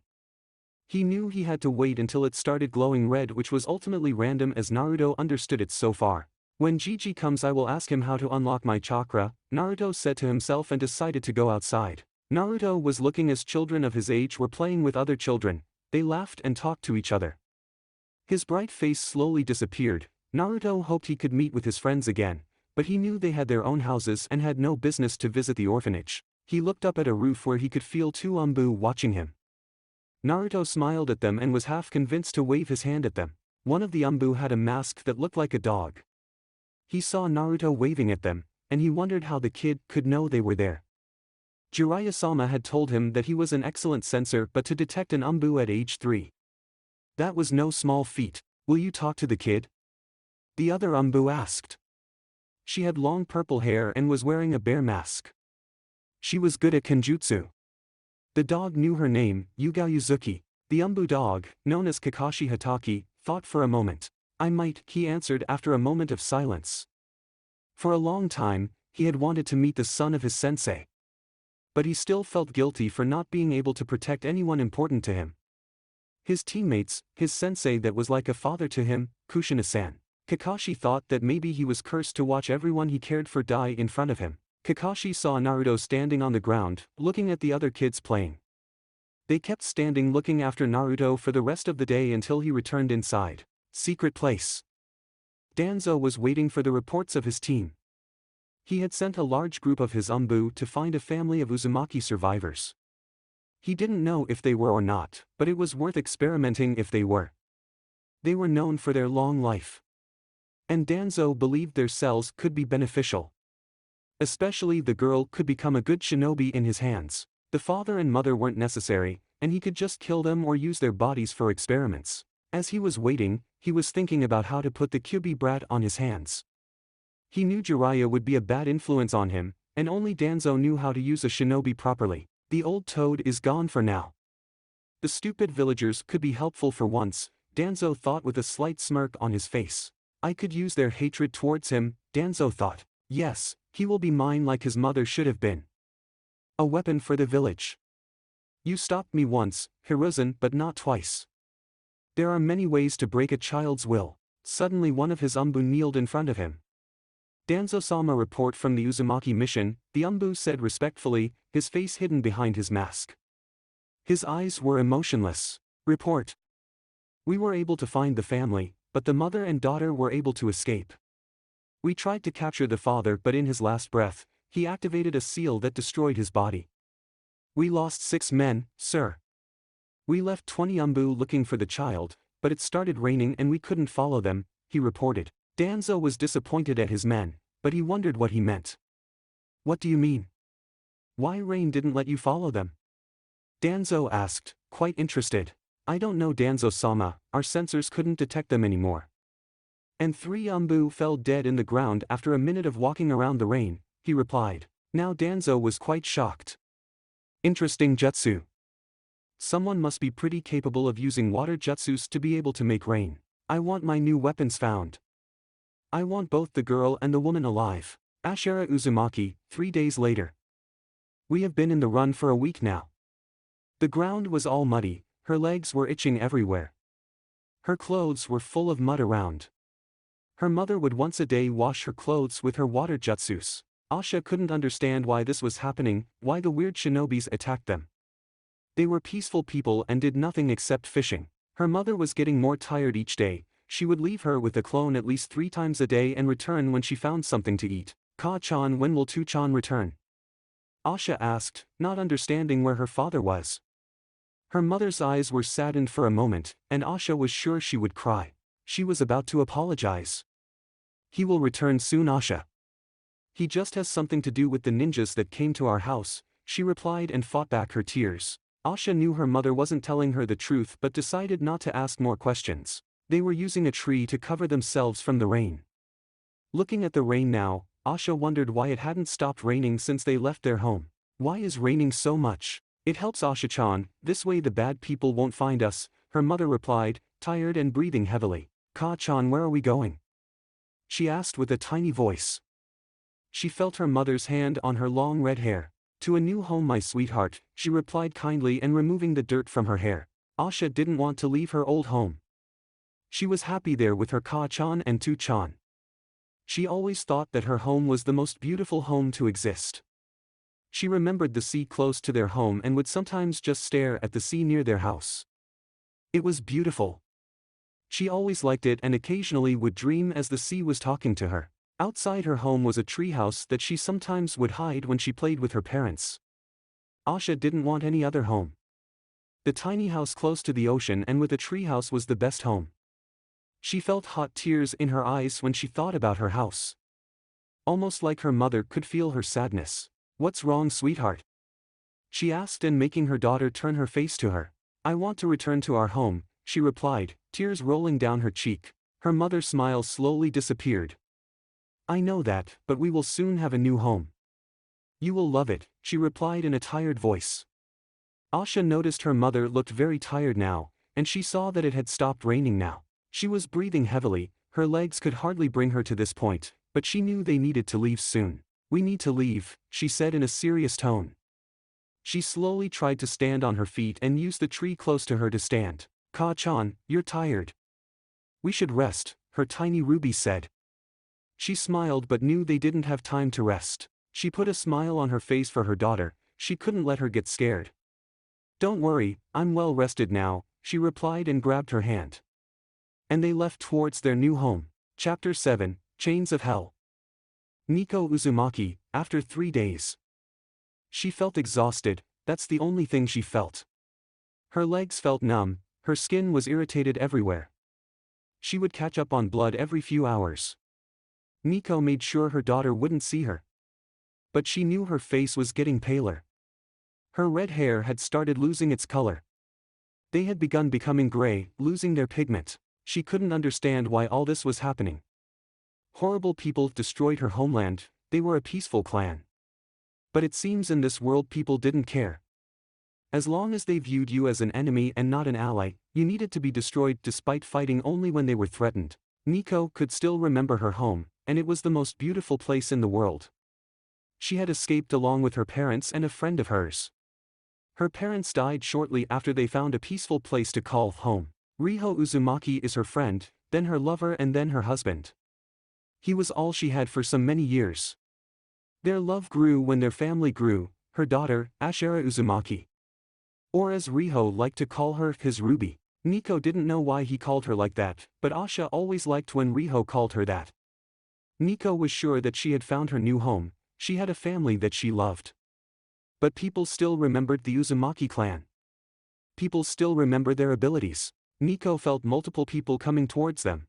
He knew he had to wait until it started glowing red, which was ultimately random as Naruto understood it so far. When Jiji comes I will ask him how to unlock my chakra, Naruto said to himself and decided to go outside. Naruto was looking as children of his age were playing with other children. They laughed and talked to each other. His bright face slowly disappeared. Naruto hoped he could meet with his friends again, but he knew they had their own houses and had no business to visit the orphanage. He looked up at a roof where he could feel 2 Umbu watching him. Naruto smiled at them and was half convinced to wave his hand at them. One of the Umbu had a mask that looked like a dog. He saw Naruto waving at them, and he wondered how the kid could know they were there. Jiraiya-sama had told him that he was an excellent sensor, but to detect an Umbu at age 3. That was no small feat. Will you talk to the kid? The other Umbu asked. She had long purple hair and was wearing a bear mask. She was good at kenjutsu. The dog knew her name, Yugao Yuzuki. The Umbu dog, known as Kakashi Hataki, thought for a moment. I might, he answered after a moment of silence. For a long time, he had wanted to meet the son of his sensei. But he still felt guilty for not being able to protect anyone important to him. His teammates, his sensei that was like a father to him, Kushina-san. Kakashi thought that maybe he was cursed to watch everyone he cared for die in front of him. Kakashi saw Naruto standing on the ground, looking at the other kids playing. They kept standing looking after Naruto for the rest of the day until he returned inside. Secret place. Danzo was waiting for the reports of his team. He had sent a large group of his Umbu to find a family of Uzumaki survivors. He didn't know if they were or not, but it was worth experimenting if they were. They were known for their long life. And Danzo believed their cells could be beneficial. Especially the girl could become a good shinobi in his hands. The father and mother weren't necessary, and he could just kill them or use their bodies for experiments. As he was waiting, he was thinking about how to put the Kyuubi brat on his hands. He knew Jiraiya would be a bad influence on him, and only Danzo knew how to use a shinobi properly. The old toad is gone for now. The stupid villagers could be helpful for once, Danzo thought with a slight smirk on his face. I could use their hatred towards him, Danzo thought. Yes, he will be mine like his mother should have been. A weapon for the village. You stopped me once, Hiruzen, but not twice. There are many ways to break a child's will. Suddenly one of his umbu kneeled in front of him. Danzo-sama report from the Uzumaki mission, the umbu said respectfully, his face hidden behind his mask. His eyes were emotionless. Report. We were able to find the family, but the mother and daughter were able to escape. We tried to capture the father, but in his last breath, he activated a seal that destroyed his body. We lost 6 men, sir. We left 20 umbu looking for the child, but it started raining and we couldn't follow them, he reported. Danzo was disappointed at his men, but he wondered what he meant. What do you mean? Why rain didn't let you follow them? Danzo asked, quite interested. I don't know, Danzo-sama, our sensors couldn't detect them anymore. And 3 umbu fell dead in the ground after a minute of walking around the rain, he replied. Now Danzo was quite shocked. Interesting jutsu. Someone must be pretty capable of using water jutsus to be able to make rain. I want my new weapons found. I want both the girl and the woman alive. Ashera Uzumaki, 3 days later. We have been in the run for a week now. The ground was all muddy, her legs were itching everywhere. Her clothes were full of mud around. Her mother would once a day wash her clothes with her water jutsus. Asha couldn't understand why this was happening, why the weird shinobis attacked them. They were peaceful people and did nothing except fishing. Her mother was getting more tired each day. She would leave her with a clone at least 3 times a day and return when she found something to eat. Ka-chan, when will Tu-chan return? Asha asked, not understanding where her father was. Her mother's eyes were saddened for a moment, and Asha was sure she would cry. She was about to apologize. He will return soon, Asha. He just has something to do with the ninjas that came to our house, she replied and fought back her tears. Asha knew her mother wasn't telling her the truth but decided not to ask more questions. They were using a tree to cover themselves from the rain. Looking at the rain now, Asha wondered why it hadn't stopped raining since they left their home. Why is raining so much? It helps Asha-chan, this way the bad people won't find us, her mother replied, tired and breathing heavily. Ka-chan, where are we going? She asked with a tiny voice. She felt her mother's hand on her long red hair. To a new home, my sweetheart, she replied kindly and removing the dirt from her hair. Asha didn't want to leave her old home. She was happy there with her Ka-chan and Tu-chan. She always thought that her home was the most beautiful home to exist. She remembered the sea close to their home and would sometimes just stare at the sea near their house. It was beautiful. She always liked it and occasionally would dream as the sea was talking to her. Outside her home was a treehouse that she sometimes would hide when she played with her parents. Asha didn't want any other home. The tiny house close to the ocean and with a treehouse was the best home. She felt hot tears in her eyes when she thought about her house. Almost like her mother could feel her sadness. What's wrong, sweetheart? She asked, and making her daughter turn her face to her. I want to return to our home, she replied, tears rolling down her cheek. Her mother's smile slowly disappeared. I know that, but we will soon have a new home. You will love it, she replied in a tired voice. Asha noticed her mother looked very tired now, and she saw that it had stopped raining now. She was breathing heavily, her legs could hardly bring her to this point, but she knew they needed to leave soon. We need to leave, she said in a serious tone. She slowly tried to stand on her feet and used the tree close to her to stand. Ka-chan, you're tired. We should rest, her tiny ruby said. She smiled but knew they didn't have time to rest. She put a smile on her face for her daughter, she couldn't let her get scared. Don't worry, I'm well rested now, she replied and grabbed her hand. And they left towards their new home. Chapter 7, Chains of Hell. Nico Uzumaki, after 3 days. She felt exhausted, that's the only thing she felt. Her legs felt numb, her skin was irritated everywhere. She would catch up on blood every few hours. Nico made sure her daughter wouldn't see her. But she knew her face was getting paler. Her red hair had started losing its color. They had begun becoming gray, losing their pigment. She couldn't understand why all this was happening. Horrible people destroyed her homeland, they were a peaceful clan. But it seems in this world people didn't care. As long as they viewed you as an enemy and not an ally, you needed to be destroyed despite fighting only when they were threatened. Nico could still remember her home, and it was the most beautiful place in the world. She had escaped along with her parents and a friend of hers. Her parents died shortly after they found a peaceful place to call home. Riho Uzumaki is her friend, then her lover and then her husband. He was all she had for so many years. Their love grew when their family grew, her daughter, Ashera Uzumaki. Or as Riho liked to call her, his Ruby. Nico didn't know why he called her like that, but Asha always liked when Riho called her that. Nico was sure that she had found her new home, she had a family that she loved. But people still remembered the Uzumaki clan. People still remember their abilities. Nico felt multiple people coming towards them.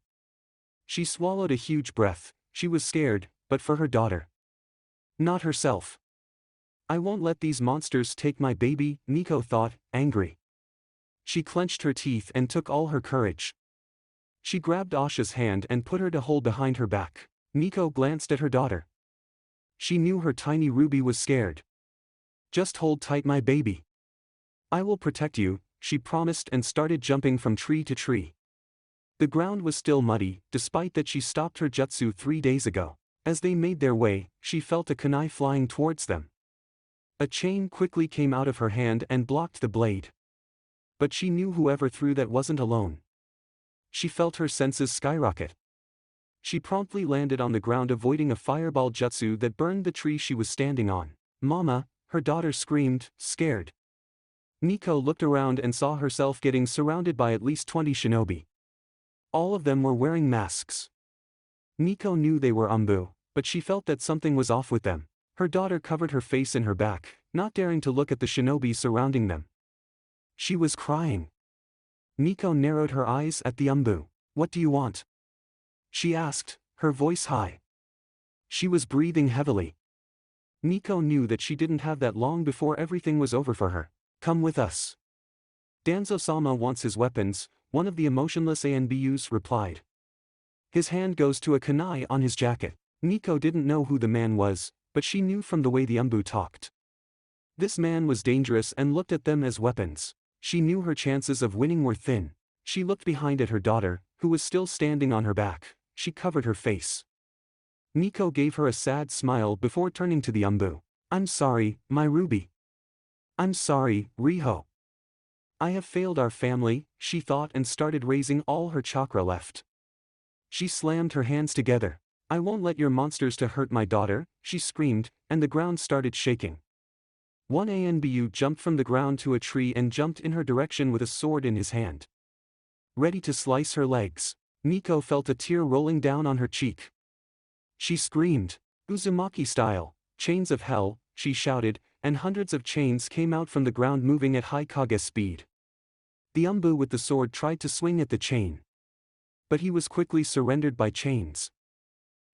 She swallowed a huge breath, she was scared, but for her daughter. Not herself. I won't let these monsters take my baby, Nico thought, angry. She clenched her teeth and took all her courage. She grabbed Asha's hand and put her to hold behind her back. Nico glanced at her daughter. She knew her tiny Ruby was scared. Just hold tight, my baby. I will protect you, she promised and started jumping from tree to tree. The ground was still muddy, despite that she stopped her jutsu 3 days ago. As they made their way, she felt a kunai flying towards them. A chain quickly came out of her hand and blocked the blade. But she knew whoever threw that wasn't alone. She felt her senses skyrocket. She promptly landed on the ground, avoiding a fireball jutsu that burned the tree she was standing on. Mama, her daughter screamed, scared. Nico looked around and saw herself getting surrounded by at least 20 shinobi. All of them were wearing masks. Nico knew they were Umbu, but she felt that something was off with them. Her daughter covered her face in her back, not daring to look at the shinobi surrounding them. She was crying. Nico narrowed her eyes at the Umbu. What do you want? She asked, her voice high. She was breathing heavily. Nico knew that she didn't have that long before everything was over for her. Come with us. Danzo-sama wants his weapons, one of the emotionless ANBUs replied. His hand goes to a kunai on his jacket. Nico didn't know who the man was, but she knew from the way the Umbu talked. This man was dangerous and looked at them as weapons. She knew her chances of winning were thin. She looked behind at her daughter, who was still standing on her back. She covered her face. Nico gave her a sad smile before turning to the Umbu. I'm sorry, my Ruby. I'm sorry, Riho. I have failed our family, she thought, and started raising all her chakra left. She slammed her hands together. I won't let your monsters to hurt my daughter, she screamed, and the ground started shaking. One ANBU jumped from the ground to a tree and jumped in her direction with a sword in his hand. Ready to slice her legs. Nico felt a tear rolling down on her cheek. She screamed, Uzumaki style, chains of hell, she shouted, and hundreds of chains came out from the ground moving at high Kage speed. The Umbu with the sword tried to swing at the chain. But he was quickly surrendered by chains.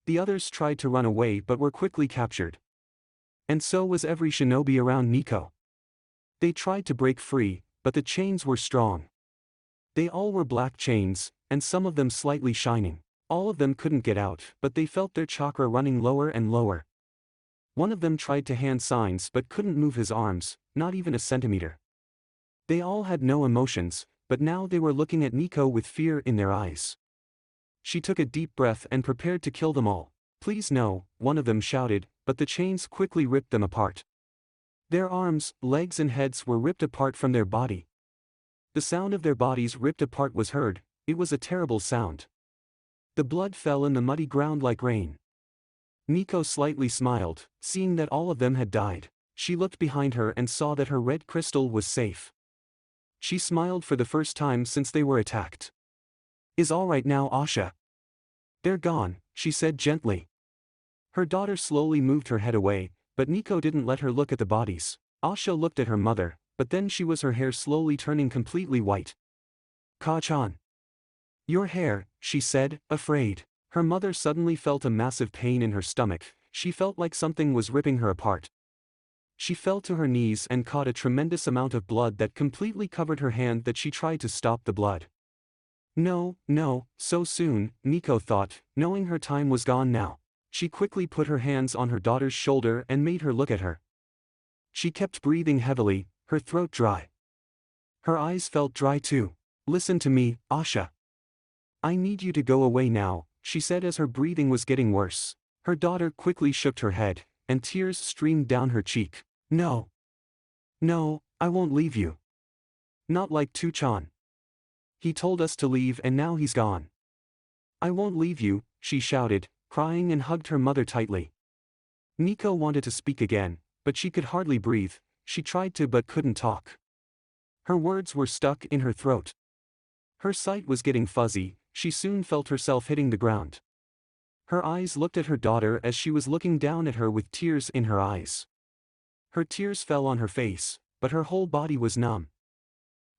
The others tried to run away but were quickly captured. And so was every shinobi around Nico. They tried to break free, but the chains were strong. They all were black chains, and some of them slightly shining. All of them couldn't get out, but they felt their chakra running lower and lower. One of them tried to hand signs but couldn't move his arms, not even a centimeter. They all had no emotions, but now they were looking at Nico with fear in their eyes. She took a deep breath and prepared to kill them all. Please no, one of them shouted, but the chains quickly ripped them apart. Their arms, legs and heads were ripped apart from their body. The sound of their bodies ripped apart was heard. It was a terrible sound. The blood fell in the muddy ground like rain. Nico slightly smiled, seeing that all of them had died. She looked behind her and saw that her red crystal was safe. She smiled for the first time since they were attacked. Is all right now, Asha? They're gone, she said gently. Her daughter slowly moved her head away, but Nico didn't let her look at the bodies. Asha looked at her mother, but then she was her hair slowly turning completely white. Ka-chan. Your hair, she said, afraid. Her mother suddenly felt a massive pain in her stomach. She felt like something was ripping her apart. She fell to her knees and caught a tremendous amount of blood that completely covered her hand that she tried to stop the blood. No, no, so soon, Nico thought, knowing her time was gone now. She quickly put her hands on her daughter's shoulder and made her look at her. She kept breathing heavily, her throat dry. Her eyes felt dry too. Listen to me, Asha. I need you to go away now, she said as her breathing was getting worse. Her daughter quickly shook her head, and tears streamed down her cheek. No. No, I won't leave you. Not like Tu-chan. He told us to leave and now he's gone. I won't leave you, she shouted, crying and hugged her mother tightly. Nico wanted to speak again, but she could hardly breathe. She tried to but couldn't talk. Her words were stuck in her throat. Her sight was getting fuzzy, she soon felt herself hitting the ground. Her eyes looked at her daughter as she was looking down at her with tears in her eyes. Her tears fell on her face, but her whole body was numb.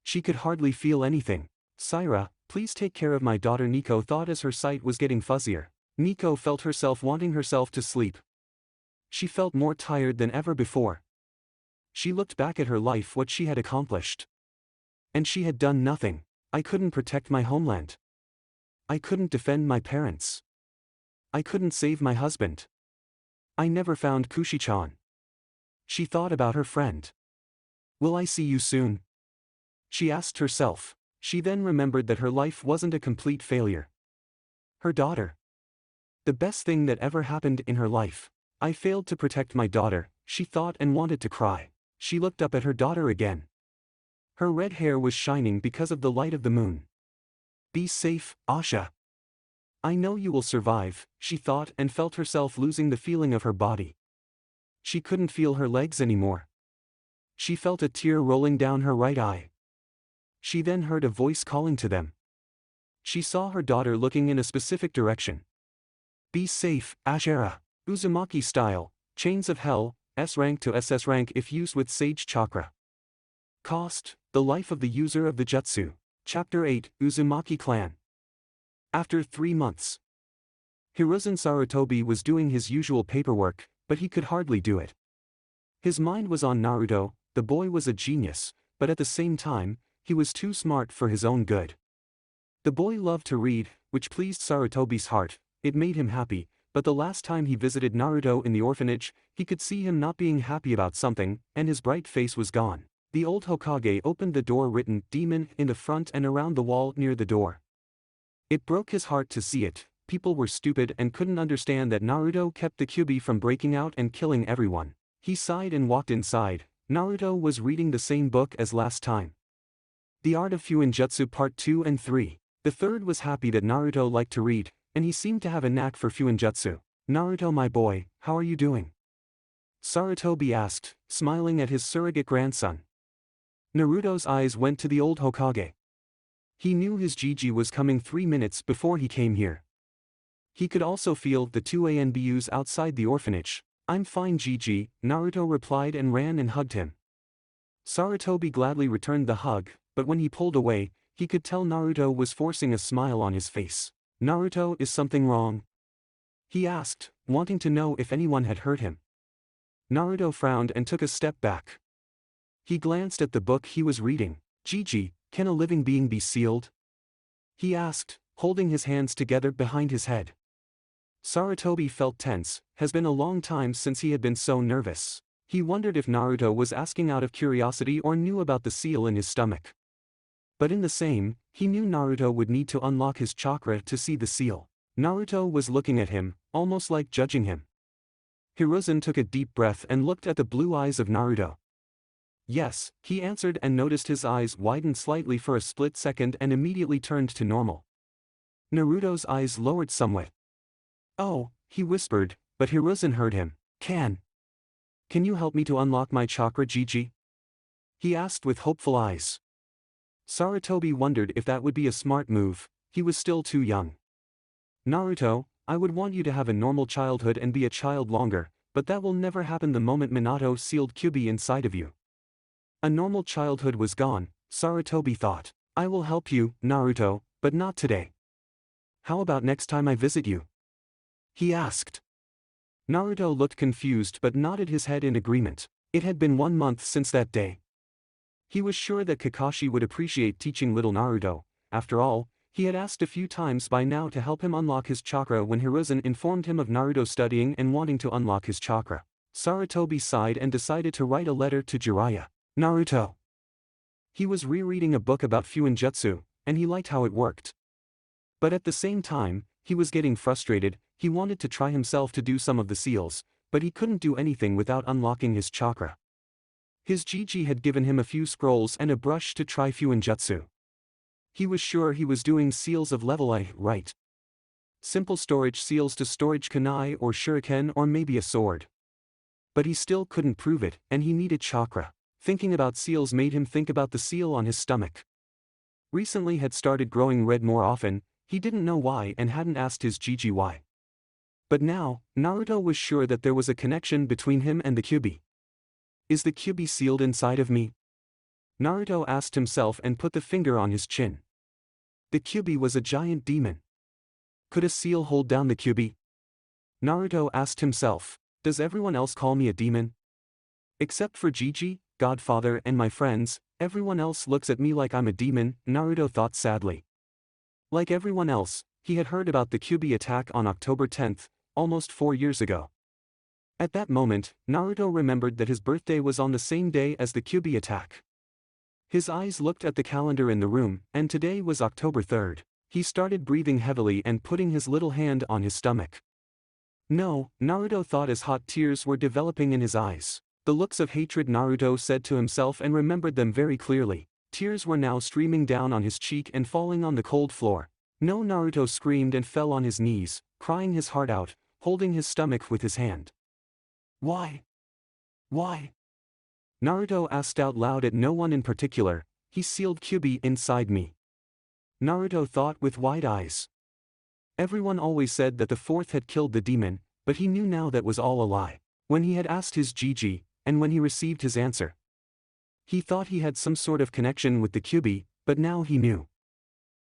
She could hardly feel anything. Syra, please take care of my daughter, Nico thought as her sight was getting fuzzier. Nico felt herself wanting herself to sleep. She felt more tired than ever before. She looked back at her life, what she had accomplished. And she had done nothing. I couldn't protect my homeland. I couldn't defend my parents. I couldn't save my husband. I never found Kushi-chan. She thought about her friend. Will I see you soon? She asked herself. She then remembered that her life wasn't a complete failure. Her daughter. The best thing that ever happened in her life. I failed to protect my daughter, she thought and wanted to cry. She looked up at her daughter again. Her red hair was shining because of the light of the moon. Be safe, Asha. I know you will survive, she thought and felt herself losing the feeling of her body. She couldn't feel her legs anymore. She felt a tear rolling down her right eye. She then heard a voice calling to them. She saw her daughter looking in a specific direction. Be safe, Ashera. Uzumaki style, Chains of Hell, S rank to SS rank if used with Sage Chakra. Cost, the life of the user of the Jutsu. Chapter 8, Uzumaki Clan. After 3 months. Hiruzen Sarutobi was doing his usual paperwork, but he could hardly do it. His mind was on Naruto. The boy was a genius, but at the same time, he was too smart for his own good. The boy loved to read, which pleased Sarutobi's heart. It made him happy, but the last time he visited Naruto in the orphanage, he could see him not being happy about something, and his bright face was gone. The old Hokage opened the door written "Demon" in the front and around the wall near the door. It broke his heart to see it. People were stupid and couldn't understand that Naruto kept the Kyuubi from breaking out and killing everyone. He sighed and walked inside. Naruto was reading the same book as last time. The Art of Fuinjutsu Part 2 and 3. The third was happy that Naruto liked to read, and he seemed to have a knack for Fuinjutsu. Naruto, my boy, how are you doing? Sarutobi asked, smiling at his surrogate grandson. Naruto's eyes went to the old Hokage. He knew his Gigi was coming 3 minutes before he came here. He could also feel the 2 ANBUs outside the orphanage. I'm fine, Gigi, Naruto replied and ran and hugged him. Sarutobi gladly returned the hug, but when he pulled away, he could tell Naruto was forcing a smile on his face. Naruto, is something wrong? He asked, wanting to know if anyone had hurt him. Naruto frowned and took a step back. He glanced at the book he was reading. Gigi, can a living being be sealed? He asked, holding his hands together behind his head. Sarutobi felt tense. Has been a long time since he had been so nervous. He wondered if Naruto was asking out of curiosity or knew about the seal in his stomach. But in the same, he knew Naruto would need to unlock his chakra to see the seal. Naruto was looking at him, almost like judging him. Hiruzen took a deep breath and looked at the blue eyes of Naruto. Yes, he answered and noticed his eyes widened slightly for a split second and immediately turned to normal. Naruto's eyes lowered somewhat. Oh, he whispered, but Hiruzen heard him. Can you help me to unlock my chakra, Gigi? He asked with hopeful eyes. Sarutobi wondered if that would be a smart move. He was still too young. Naruto, I would want you to have a normal childhood and be a child longer, but that will never happen the moment Minato sealed Kyuubi inside of you. A normal childhood was gone, Sarutobi thought. I will help you, Naruto, but not today. How about next time I visit you? He asked. Naruto looked confused but nodded his head in agreement. It had been 1 month since that day. He was sure that Kakashi would appreciate teaching little Naruto. After all, he had asked a few times by now to help him unlock his chakra when Hiruzen informed him of Naruto studying and wanting to unlock his chakra. Sarutobi sighed and decided to write a letter to Jiraiya. Naruto. He was rereading a book about Fuinjutsu, and he liked how it worked. But at the same time, he was getting frustrated. He wanted to try himself to do some of the seals, but he couldn't do anything without unlocking his chakra. His Gigi had given him a few scrolls and a brush to try Fuinjutsu. He was sure he was doing seals of level I right. Simple storage seals to storage kunai or shuriken or maybe a sword. But he still couldn't prove it, and he needed chakra. Thinking about seals made him think about the seal on his stomach. Recently had started growing red more often, he didn't know why and hadn't asked his Gigi why. But now, Naruto was sure that there was a connection between him and the Kyuubi. Is the Kyuubi sealed inside of me? Naruto asked himself and put the finger on his chin. The Kyuubi was a giant demon. Could a seal hold down the Kyuubi? Naruto asked himself, does everyone else call me a demon? Except for Gigi, Godfather and my friends, everyone else looks at me like I'm a demon, Naruto thought sadly. Like everyone else, he had heard about the Kyuubi attack on October 10th, almost 4 years ago. At that moment, Naruto remembered that his birthday was on the same day as the Kyuubi attack. His eyes looked at the calendar in the room, and today was October 3rd. He started breathing heavily and putting his little hand on his stomach. No, Naruto thought as hot tears were developing in his eyes. The looks of hatred Naruto said to himself and remembered them very clearly. Tears were now streaming down on his cheek and falling on the cold floor. No, Naruto screamed and fell on his knees, crying his heart out, holding his stomach with his hand. Why? Why? Naruto asked out loud at no one in particular. He sealed Kyuubi inside me. Naruto thought with wide eyes. Everyone always said that the fourth had killed the demon, but he knew now that was all a lie. When he had asked his Gigi, and when he received his answer, he thought he had some sort of connection with the Kyuubi, but now he knew.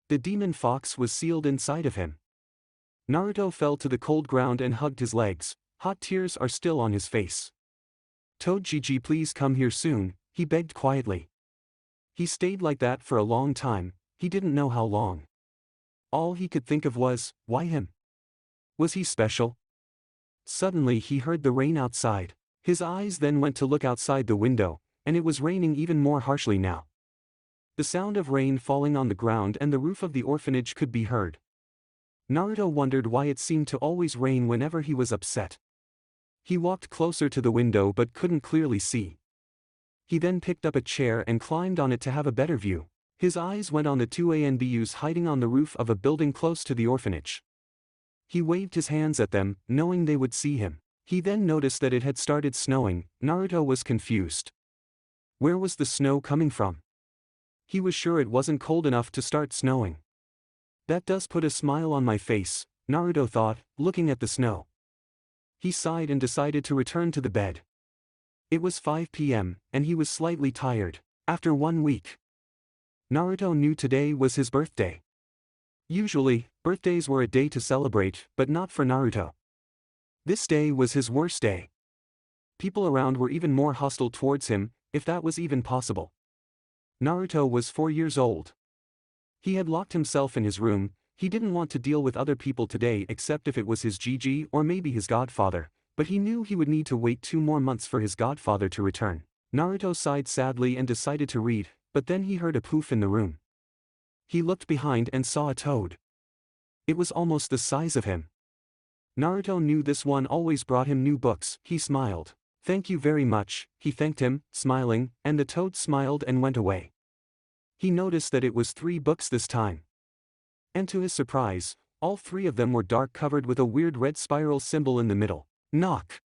The demon fox was sealed inside of him. Naruto fell to the cold ground and hugged his legs. Hot tears are still on his face. Toad Gigi, please come here soon, he begged quietly. He stayed like that for a long time, he didn't know how long. All he could think of was, why him? Was he special? Suddenly he heard the rain outside. His eyes then went to look outside the window, and it was raining even more harshly now. The sound of rain falling on the ground and the roof of the orphanage could be heard. Naruto wondered why it seemed to always rain whenever he was upset. He walked closer to the window but couldn't clearly see. He then picked up a chair and climbed on it to have a better view. His eyes went on the two ANBUs hiding on the roof of a building close to the orphanage. He waved his hands at them, knowing they would see him. He then noticed that it had started snowing. Naruto was confused. Where was the snow coming from? He was sure it wasn't cold enough to start snowing. That does put a smile on my face, Naruto thought, looking at the snow. He sighed and decided to return to the bed. It was 5 p.m., and he was slightly tired. After 1 week, Naruto knew today was his birthday. Usually, birthdays were a day to celebrate, but not for Naruto. This day was his worst day. People around were even more hostile towards him, if that was even possible. Naruto was 4 years old. He had locked himself in his room. He didn't want to deal with other people today except if it was his Gigi or maybe his godfather, but he knew he would need to wait 2 more months for his godfather to return. Naruto sighed sadly and decided to read, but then he heard a poof in the room. He looked behind and saw a toad. It was almost the size of him. Naruto knew this one always brought him new books. He smiled. Thank you very much, he thanked him, smiling, and the toad smiled and went away. He noticed that it was 3 books this time. And to his surprise, all 3 of them were dark, covered with a weird red spiral symbol in the middle. Knock.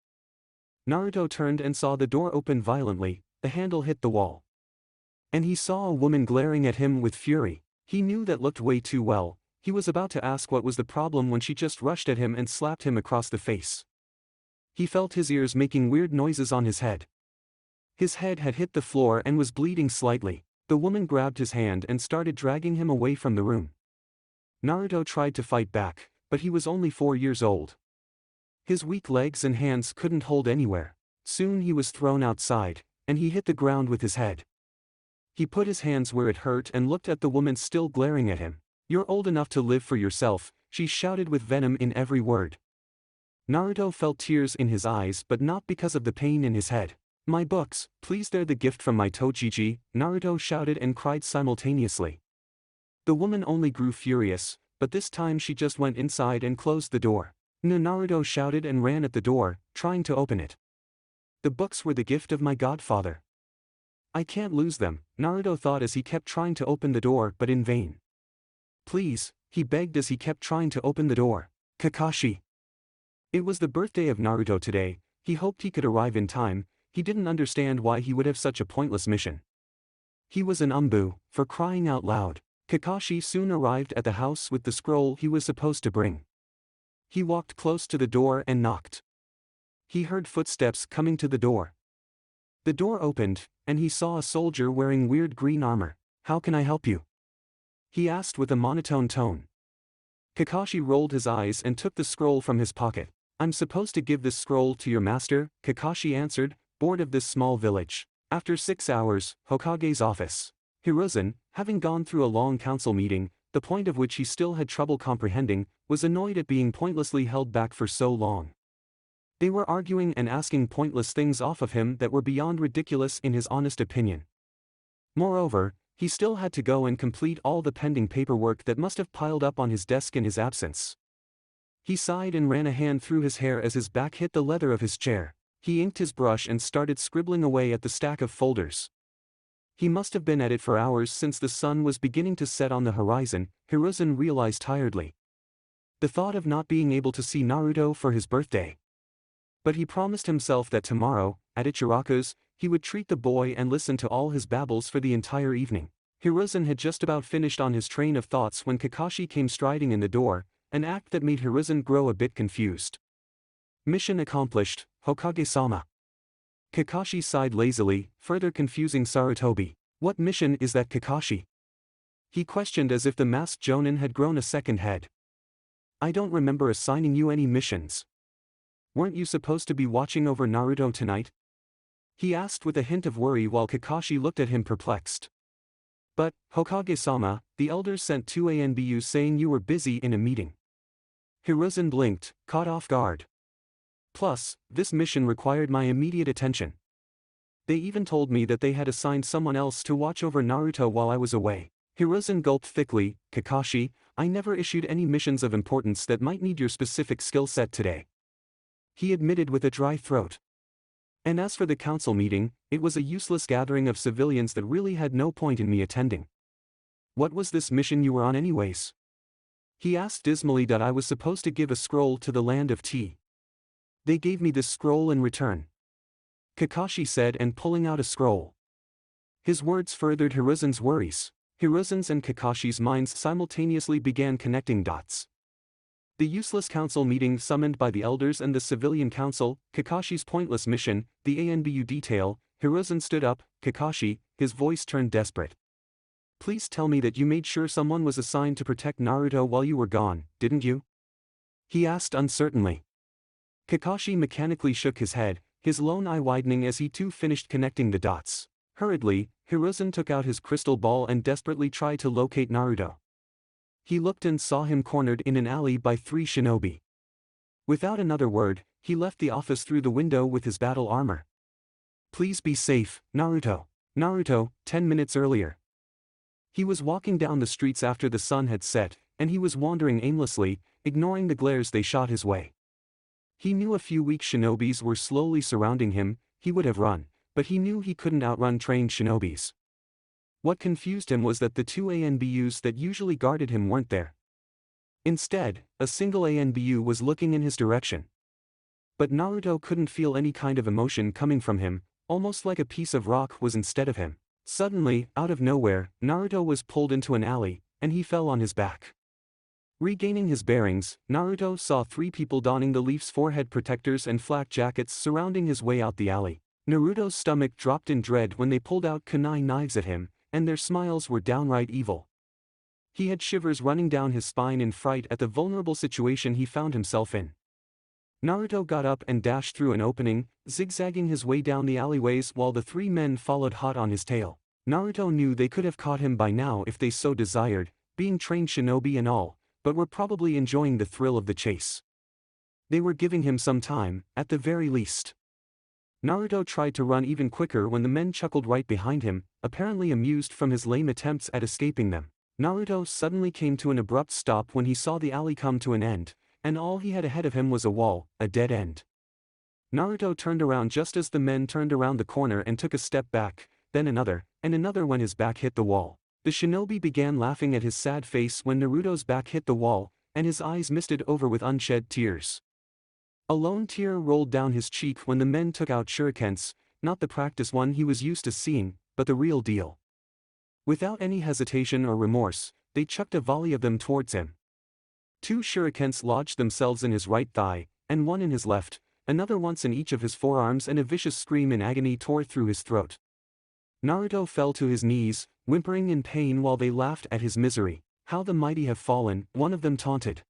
Naruto turned and saw the door open violently. The handle hit the wall. And he saw a woman glaring at him with fury. He knew that looked way too well. He was about to ask what was the problem when she just rushed at him and slapped him across the face. He felt his ears making weird noises on his head. His head had hit the floor and was bleeding slightly. The woman grabbed his hand and started dragging him away from the room. Naruto tried to fight back, but he was only 4 years old. His weak legs and hands couldn't hold anywhere. Soon he was thrown outside, and he hit the ground with his head. He put his hands where it hurt and looked at the woman still glaring at him. "You're old enough to live for yourself," she shouted with venom in every word. Naruto felt tears in his eyes, but not because of the pain in his head. "My books, please, they're the gift from my Tochiji," Naruto shouted and cried simultaneously. The woman only grew furious, but this time she just went inside and closed the door. Naruto shouted and ran at the door, trying to open it. "The books were the gift of my godfather. I can't lose them," Naruto thought as he kept trying to open the door but in vain. "Please," he begged as he kept trying to open the door. "Kakashi." It was the birthday of Naruto today. He hoped he could arrive in time. He didn't understand why he would have such a pointless mission. He was an umbu, for crying out loud. Kakashi soon arrived at the house with the scroll he was supposed to bring. He walked close to the door and knocked. He heard footsteps coming to the door. The door opened, and he saw a soldier wearing weird green armor. "How can I help you?" he asked with a monotone tone. Kakashi rolled his eyes and took the scroll from his pocket. "I'm supposed to give this scroll to your master," Kakashi answered, bored of this small village. After 6 hours, Hokage's office. Hiruzen, having gone through a long council meeting, the point of which he still had trouble comprehending, was annoyed at being pointlessly held back for so long. They were arguing and asking pointless things off of him that were beyond ridiculous in his honest opinion. Moreover, he still had to go and complete all the pending paperwork that must have piled up on his desk in his absence. He sighed and ran a hand through his hair as his back hit the leather of his chair. He inked his brush and started scribbling away at the stack of folders. He must have been at it for hours since the sun was beginning to set on the horizon, Hiruzen realized tiredly. The thought of not being able to see Naruto for his birthday. But he promised himself that tomorrow, at Ichiraku's, he would treat the boy and listen to all his babbles for the entire evening. Hiruzen had just about finished on his train of thoughts when Kakashi came striding in the door, an act that made Hiruzen grow a bit confused. "Mission accomplished, Hokage-sama." Kakashi sighed lazily, further confusing Sarutobi. "What mission is that, Kakashi?" he questioned as if the masked Jonin had grown a second head. "I don't remember assigning you any missions. Weren't you supposed to be watching over Naruto tonight?" he asked with a hint of worry while Kakashi looked at him perplexed. "But, Hokage-sama, the elders sent 2 ANBUs saying you were busy in a meeting." Hiruzen blinked, caught off guard. "Plus, this mission required my immediate attention. They even told me that they had assigned someone else to watch over Naruto while I was away." Hiruzen gulped thickly. "Kakashi, I never issued any missions of importance that might need your specific skill set today," he admitted with a dry throat. "And as for the council meeting, it was a useless gathering of civilians that really had no point in me attending." "What was this mission you were on anyways?" he asked dismally. "That I was supposed to give a scroll to the land of tea. They gave me this scroll in return," Kakashi said, and pulling out a scroll. His words furthered Hiruzen's worries. Hiruzen's and Kakashi's minds simultaneously began connecting dots. The useless council meeting summoned by the elders and the civilian council, Kakashi's pointless mission, the ANBU detail. Hiruzen stood up. "Kakashi," his voice turned desperate. "Please tell me that you made sure someone was assigned to protect Naruto while you were gone, didn't you?" he asked uncertainly. Kakashi mechanically shook his head, his lone eye widening as he too finished connecting the dots. Hurriedly, Hiruzen took out his crystal ball and desperately tried to locate Naruto. He looked and saw him cornered in an alley by 3 shinobi. Without another word, he left the office through the window with his battle armor. "Please be safe, Naruto." Naruto, 10 minutes earlier. He was walking down the streets after the sun had set, and he was wandering aimlessly, ignoring the glares they shot his way. He knew a few weak shinobis were slowly surrounding him. He would have run, but he knew he couldn't outrun trained shinobis. What confused him was that the 2 ANBUs that usually guarded him weren't there. Instead, a single ANBU was looking in his direction. But Naruto couldn't feel any kind of emotion coming from him, almost like a piece of rock was instead of him. Suddenly, out of nowhere, Naruto was pulled into an alley, and he fell on his back. Regaining his bearings, Naruto saw 3 people donning the Leaf's forehead protectors and flak jackets surrounding his way out the alley. Naruto's stomach dropped in dread when they pulled out kunai knives at him, and their smiles were downright evil. He had shivers running down his spine in fright at the vulnerable situation he found himself in. Naruto got up and dashed through an opening, zigzagging his way down the alleyways while the three men followed hot on his tail. Naruto knew they could have caught him by now if they so desired, being trained shinobi and all, but were probably enjoying the thrill of the chase. They were giving him some time, at the very least. Naruto tried to run even quicker when the men chuckled right behind him, apparently amused from his lame attempts at escaping them. Naruto suddenly came to an abrupt stop when he saw the alley come to an end, and all he had ahead of him was a wall, a dead end. Naruto turned around just as the men turned around the corner and took a step back, then another, and another when his back hit the wall. The shinobi began laughing at his sad face when Naruto's back hit the wall, and his eyes misted over with unshed tears. A lone tear rolled down his cheek when the men took out shurikens, not the practice one he was used to seeing, but the real deal. Without any hesitation or remorse, they chucked a volley of them towards him. 2 shurikens lodged themselves in his right thigh, and one in his left, another once in each of his forearms, and a vicious scream in agony tore through his throat. Naruto fell to his knees, whimpering in pain while they laughed at his misery. "How the mighty have fallen," one of them taunted.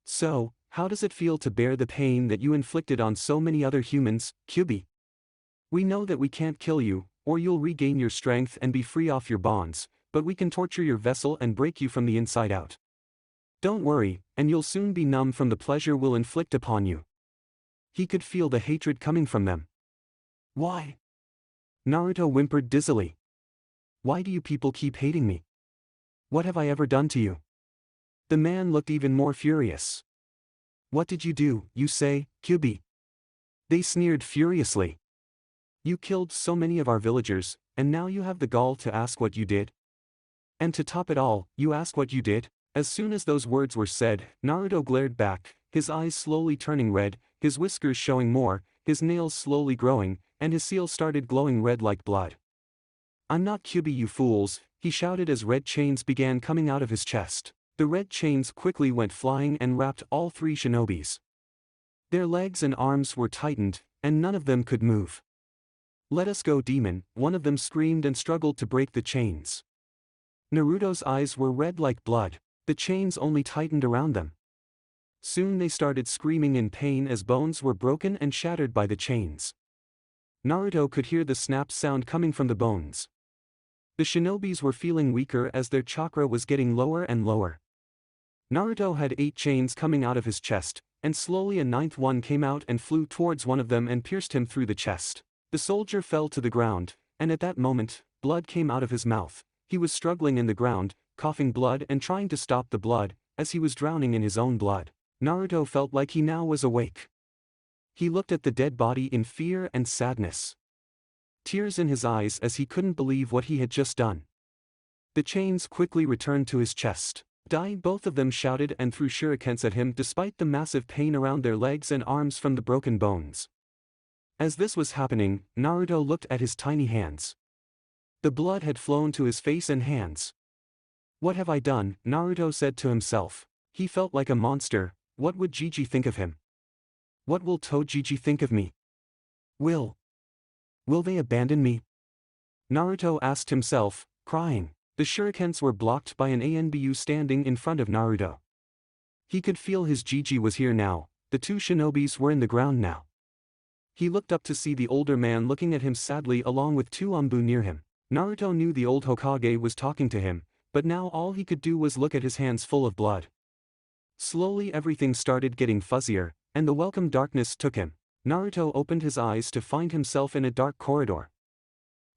"So, how does it feel to bear the pain that you inflicted on so many other humans, Kyubi? We know that we can't kill you, or you'll regain your strength and be free off your bonds, but we can torture your vessel and break you from the inside out. Don't worry, and you'll soon be numb from the pleasure we'll inflict upon you." He could feel the hatred coming from them. "Why?" Naruto whimpered dizzily. "Why do you people keep hating me? What have I ever done to you?" The man looked even more furious. "What did you do, you say, Kyubi?" They sneered furiously. "You killed so many of our villagers, and now you have the gall to ask what you did? And to top it all, you ask what you did?" As soon as those words were said, Naruto glared back, his eyes slowly turning red, his whiskers showing more, his nails slowly growing, and his seal started glowing red like blood. "I'm not Kyubi, you fools," he shouted as red chains began coming out of his chest. The red chains quickly went flying and wrapped all 3 shinobis. Their legs and arms were tightened, and none of them could move. "Let us go, demon," one of them screamed and struggled to break the chains. Naruto's eyes were red like blood. The chains only tightened around them. Soon they started screaming in pain as bones were broken and shattered by the chains. Naruto could hear the snap sound coming from the bones. The shinobis were feeling weaker as their chakra was getting lower and lower. Naruto had 8 chains coming out of his chest, and slowly a 9th one came out and flew towards one of them and pierced him through the chest. The soldier fell to the ground, and at that moment, blood came out of his mouth. He was struggling in the ground, coughing blood and trying to stop the blood, as he was drowning in his own blood. Naruto felt like he now was awake. He looked at the dead body in fear and sadness. Tears in his eyes as he couldn't believe what he had just done. The chains quickly returned to his chest. "Die!" both of them shouted and threw shurikens at him despite the massive pain around their legs and arms from the broken bones. As this was happening, Naruto looked at his tiny hands. The blood had flown to his face and hands. "What have I done?" Naruto said to himself. He felt like a monster. What would Gigi think of him? What will Tojiji think of me? Will they abandon me? Naruto asked himself, crying. The shurikens were blocked by an Anbu standing in front of Naruto. He could feel his Gigi was here now. The 2 shinobis were in the ground now. He looked up to see the older man looking at him sadly along with 2 Anbu near him. Naruto knew the old Hokage was talking to him, but now all he could do was look at his hands full of blood. Slowly everything started getting fuzzier, and the welcome darkness took him. Naruto opened his eyes to find himself in a dark corridor.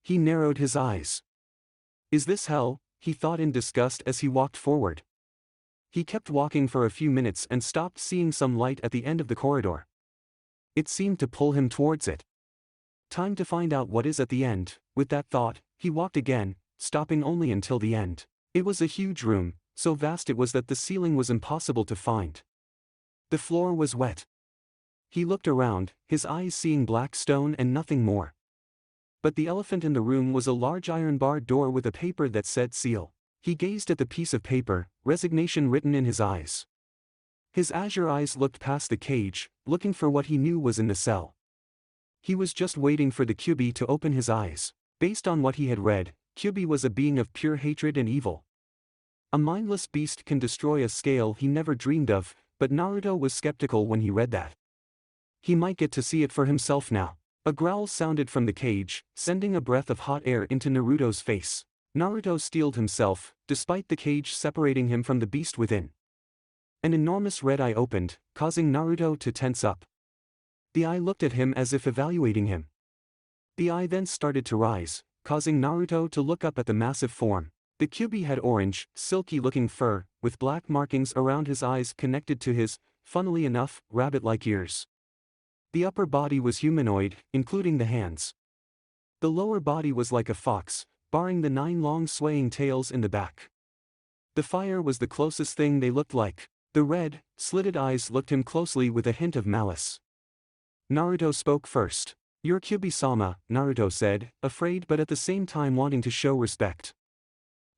He narrowed his eyes. "Is this hell?" he thought in disgust as he walked forward. He kept walking for a few minutes and stopped seeing some light at the end of the corridor. It seemed to pull him towards it. Time to find out what is at the end. With that thought, he walked again, stopping only until the end. It was a huge room, so vast it was that the ceiling was impossible to find. The floor was wet. He looked around, his eyes seeing black stone and nothing more. But the elephant in the room was a large iron-barred door with a paper that said seal. He gazed at the piece of paper, resignation written in his eyes. His azure eyes looked past the cage, looking for what he knew was in the cell. He was just waiting for the Kyubi to open his eyes. Based on what he had read, Kyubi was a being of pure hatred and evil. A mindless beast can destroy a scale he never dreamed of, but Naruto was skeptical when he read that. He might get to see it for himself now. A growl sounded from the cage, sending a breath of hot air into Naruto's face. Naruto steeled himself, despite the cage separating him from the beast within. An enormous red eye opened, causing Naruto to tense up. The eye looked at him as if evaluating him. The eye then started to rise, causing Naruto to look up at the massive form. The Kyuubi had orange, silky-looking fur, with black markings around his eyes connected to his, funnily enough, rabbit-like ears. The upper body was humanoid, including the hands. The lower body was like a fox, barring the 9 long swaying tails in the back. The fire was the closest thing they looked like. The red, slitted eyes looked him closely with a hint of malice. Naruto spoke first. "You're Kyuubi-sama," Naruto said, afraid but at the same time wanting to show respect.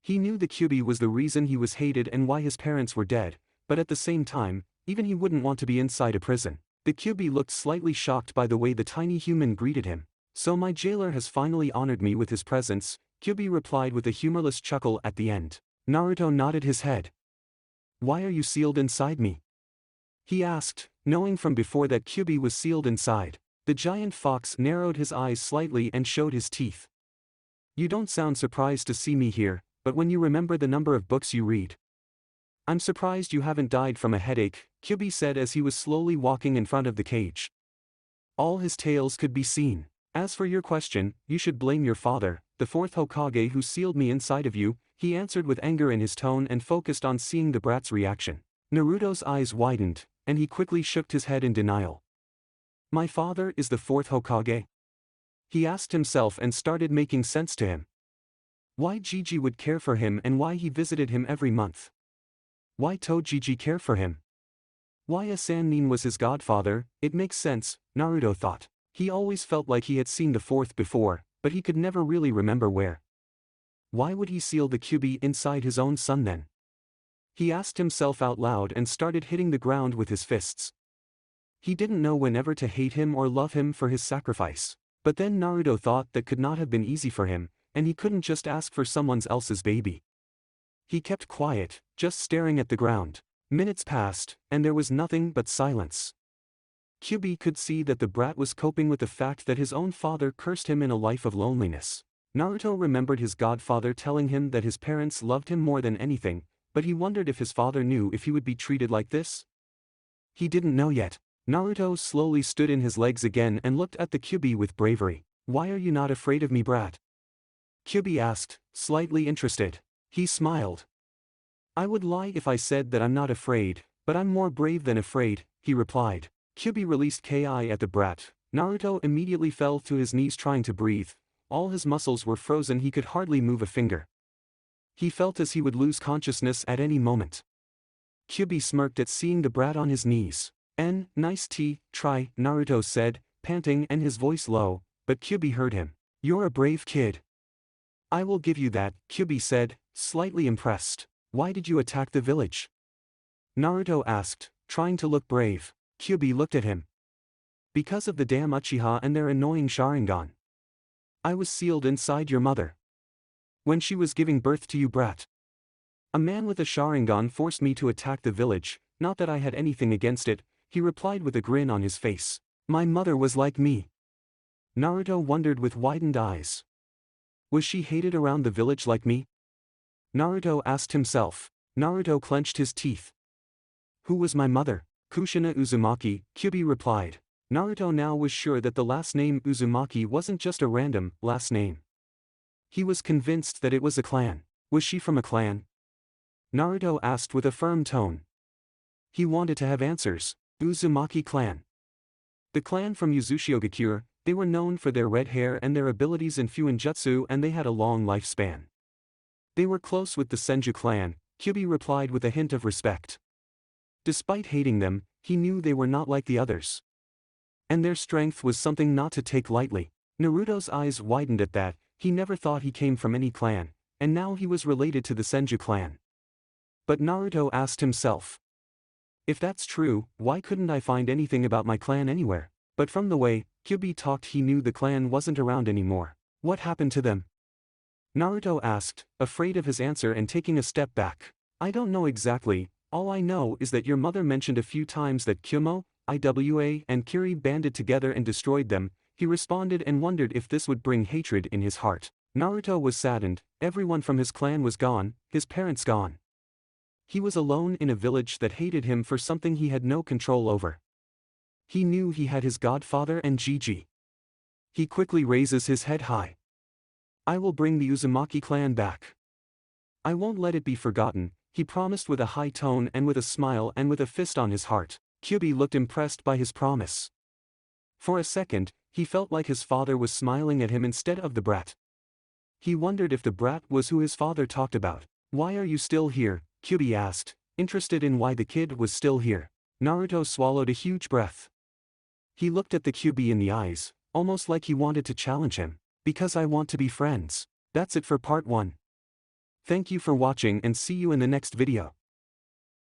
He knew the Kyuubi was the reason he was hated and why his parents were dead, but at the same time, even he wouldn't want to be inside a prison. The Kyuubi looked slightly shocked by the way the tiny human greeted him. "So my jailer has finally honored me with his presence," Kyuubi replied with a humorless chuckle at the end. Naruto nodded his head. "Why are you sealed inside me?" he asked, knowing from before that Kyuubi was sealed inside. The giant fox narrowed his eyes slightly and showed his teeth. "You don't sound surprised to see me here, but when you remember the number of books you read." "I'm surprised you haven't died from a headache," Kyuubi said as he was slowly walking in front of the cage. All his tails could be seen. "As for your question, you should blame your father, the 4th Hokage who sealed me inside of you," he answered with anger in his tone and focused on seeing the brat's reaction. Naruto's eyes widened, and he quickly shook his head in denial. "My father is the 4th Hokage?" he asked himself and started making sense to him. Why Gigi would care for him and why he visited him every month. Why Tojiji cared for him. Why a Sannin was his godfather. It makes sense, Naruto thought. He always felt like he had seen the 4th before, but he could never really remember where. Why would he seal the Kyuubi inside his own son then? He asked himself out loud and started hitting the ground with his fists. He didn't know whenever to hate him or love him for his sacrifice. But then Naruto thought that could not have been easy for him, and he couldn't just ask for someone else's baby. He kept quiet, just staring at the ground. Minutes passed, and there was nothing but silence. Kyuubi could see that the brat was coping with the fact that his own father cursed him in a life of loneliness. Naruto remembered his godfather telling him that his parents loved him more than anything, but he wondered if his father knew if he would be treated like this. He didn't know yet. Naruto slowly stood in his legs again and looked at the Kyuubi with bravery. "Why are you not afraid of me, brat?" Kyuubi asked, slightly interested. He smiled. "I would lie if I said that I'm not afraid, but I'm more brave than afraid," he replied. Kyuubi released Ki at the brat. Naruto immediately fell to his knees trying to breathe. All his muscles were frozen, he could hardly move a finger. He felt as he would lose consciousness at any moment. Kyuubi smirked at seeing the brat on his knees. Nice try," Naruto said, panting and his voice low, but Kyuubi heard him. "You're a brave kid." "I will give you that," Kyuubi said, slightly impressed. "Why did you attack the village?" Naruto asked, trying to look brave. Kyuubi looked at him. "Because of the damn Uchiha and their annoying Sharingan. I was sealed inside your mother. When she was giving birth to you, brat. A man with a Sharingan forced me to attack the village, not that I had anything against it," he replied with a grin on his face. "My mother was like me." Naruto wondered with widened eyes. Was she hated around the village like me? Naruto asked himself. Naruto clenched his teeth. "Who was my mother?" "Kushina Uzumaki," Kyuubi replied. Naruto now was sure that the last name Uzumaki wasn't just a random last name. He was convinced that it was a clan. Was she from a clan? Naruto asked with a firm tone. He wanted to have answers. Uzumaki clan. The clan from Uzushiogakure, they were known for their red hair and their abilities in Fuinjutsu, and they had a long lifespan. They were close with the Senju clan, Kyuubi replied with a hint of respect. Despite hating them, he knew they were not like the others. And their strength was something not to take lightly. Naruto's eyes widened at that. He never thought he came from any clan, and now he was related to the Senju clan. But Naruto asked himself. If that's true, why couldn't I find anything about my clan anywhere? But from the way Kyuubi talked, he knew the clan wasn't around anymore. What happened to them? Naruto asked, afraid of his answer and taking a step back. I don't know exactly, all I know is that your mother mentioned a few times that Kyumo, Iwa and Kiri banded together and destroyed them. He responded and wondered if this would bring hatred in his heart. Naruto was saddened, everyone from his clan was gone, his parents gone. He was alone in a village that hated him for something he had no control over. He knew he had his godfather and Gigi. He quickly raises his head high. I will bring the Uzumaki clan back. I won't let it be forgotten, he promised with a high tone and with a smile and with a fist on his heart. Kyubi looked impressed by his promise. For a second, he felt like his father was smiling at him instead of the brat. He wondered if the brat was who his father talked about. Why are you still here? Kyubi asked, interested in why the kid was still here. Naruto swallowed a huge breath. He looked at the Kyubi in the eyes, almost like he wanted to challenge him. Because I want to be friends. That's it for part 1. Thank you for watching and see you in the next video.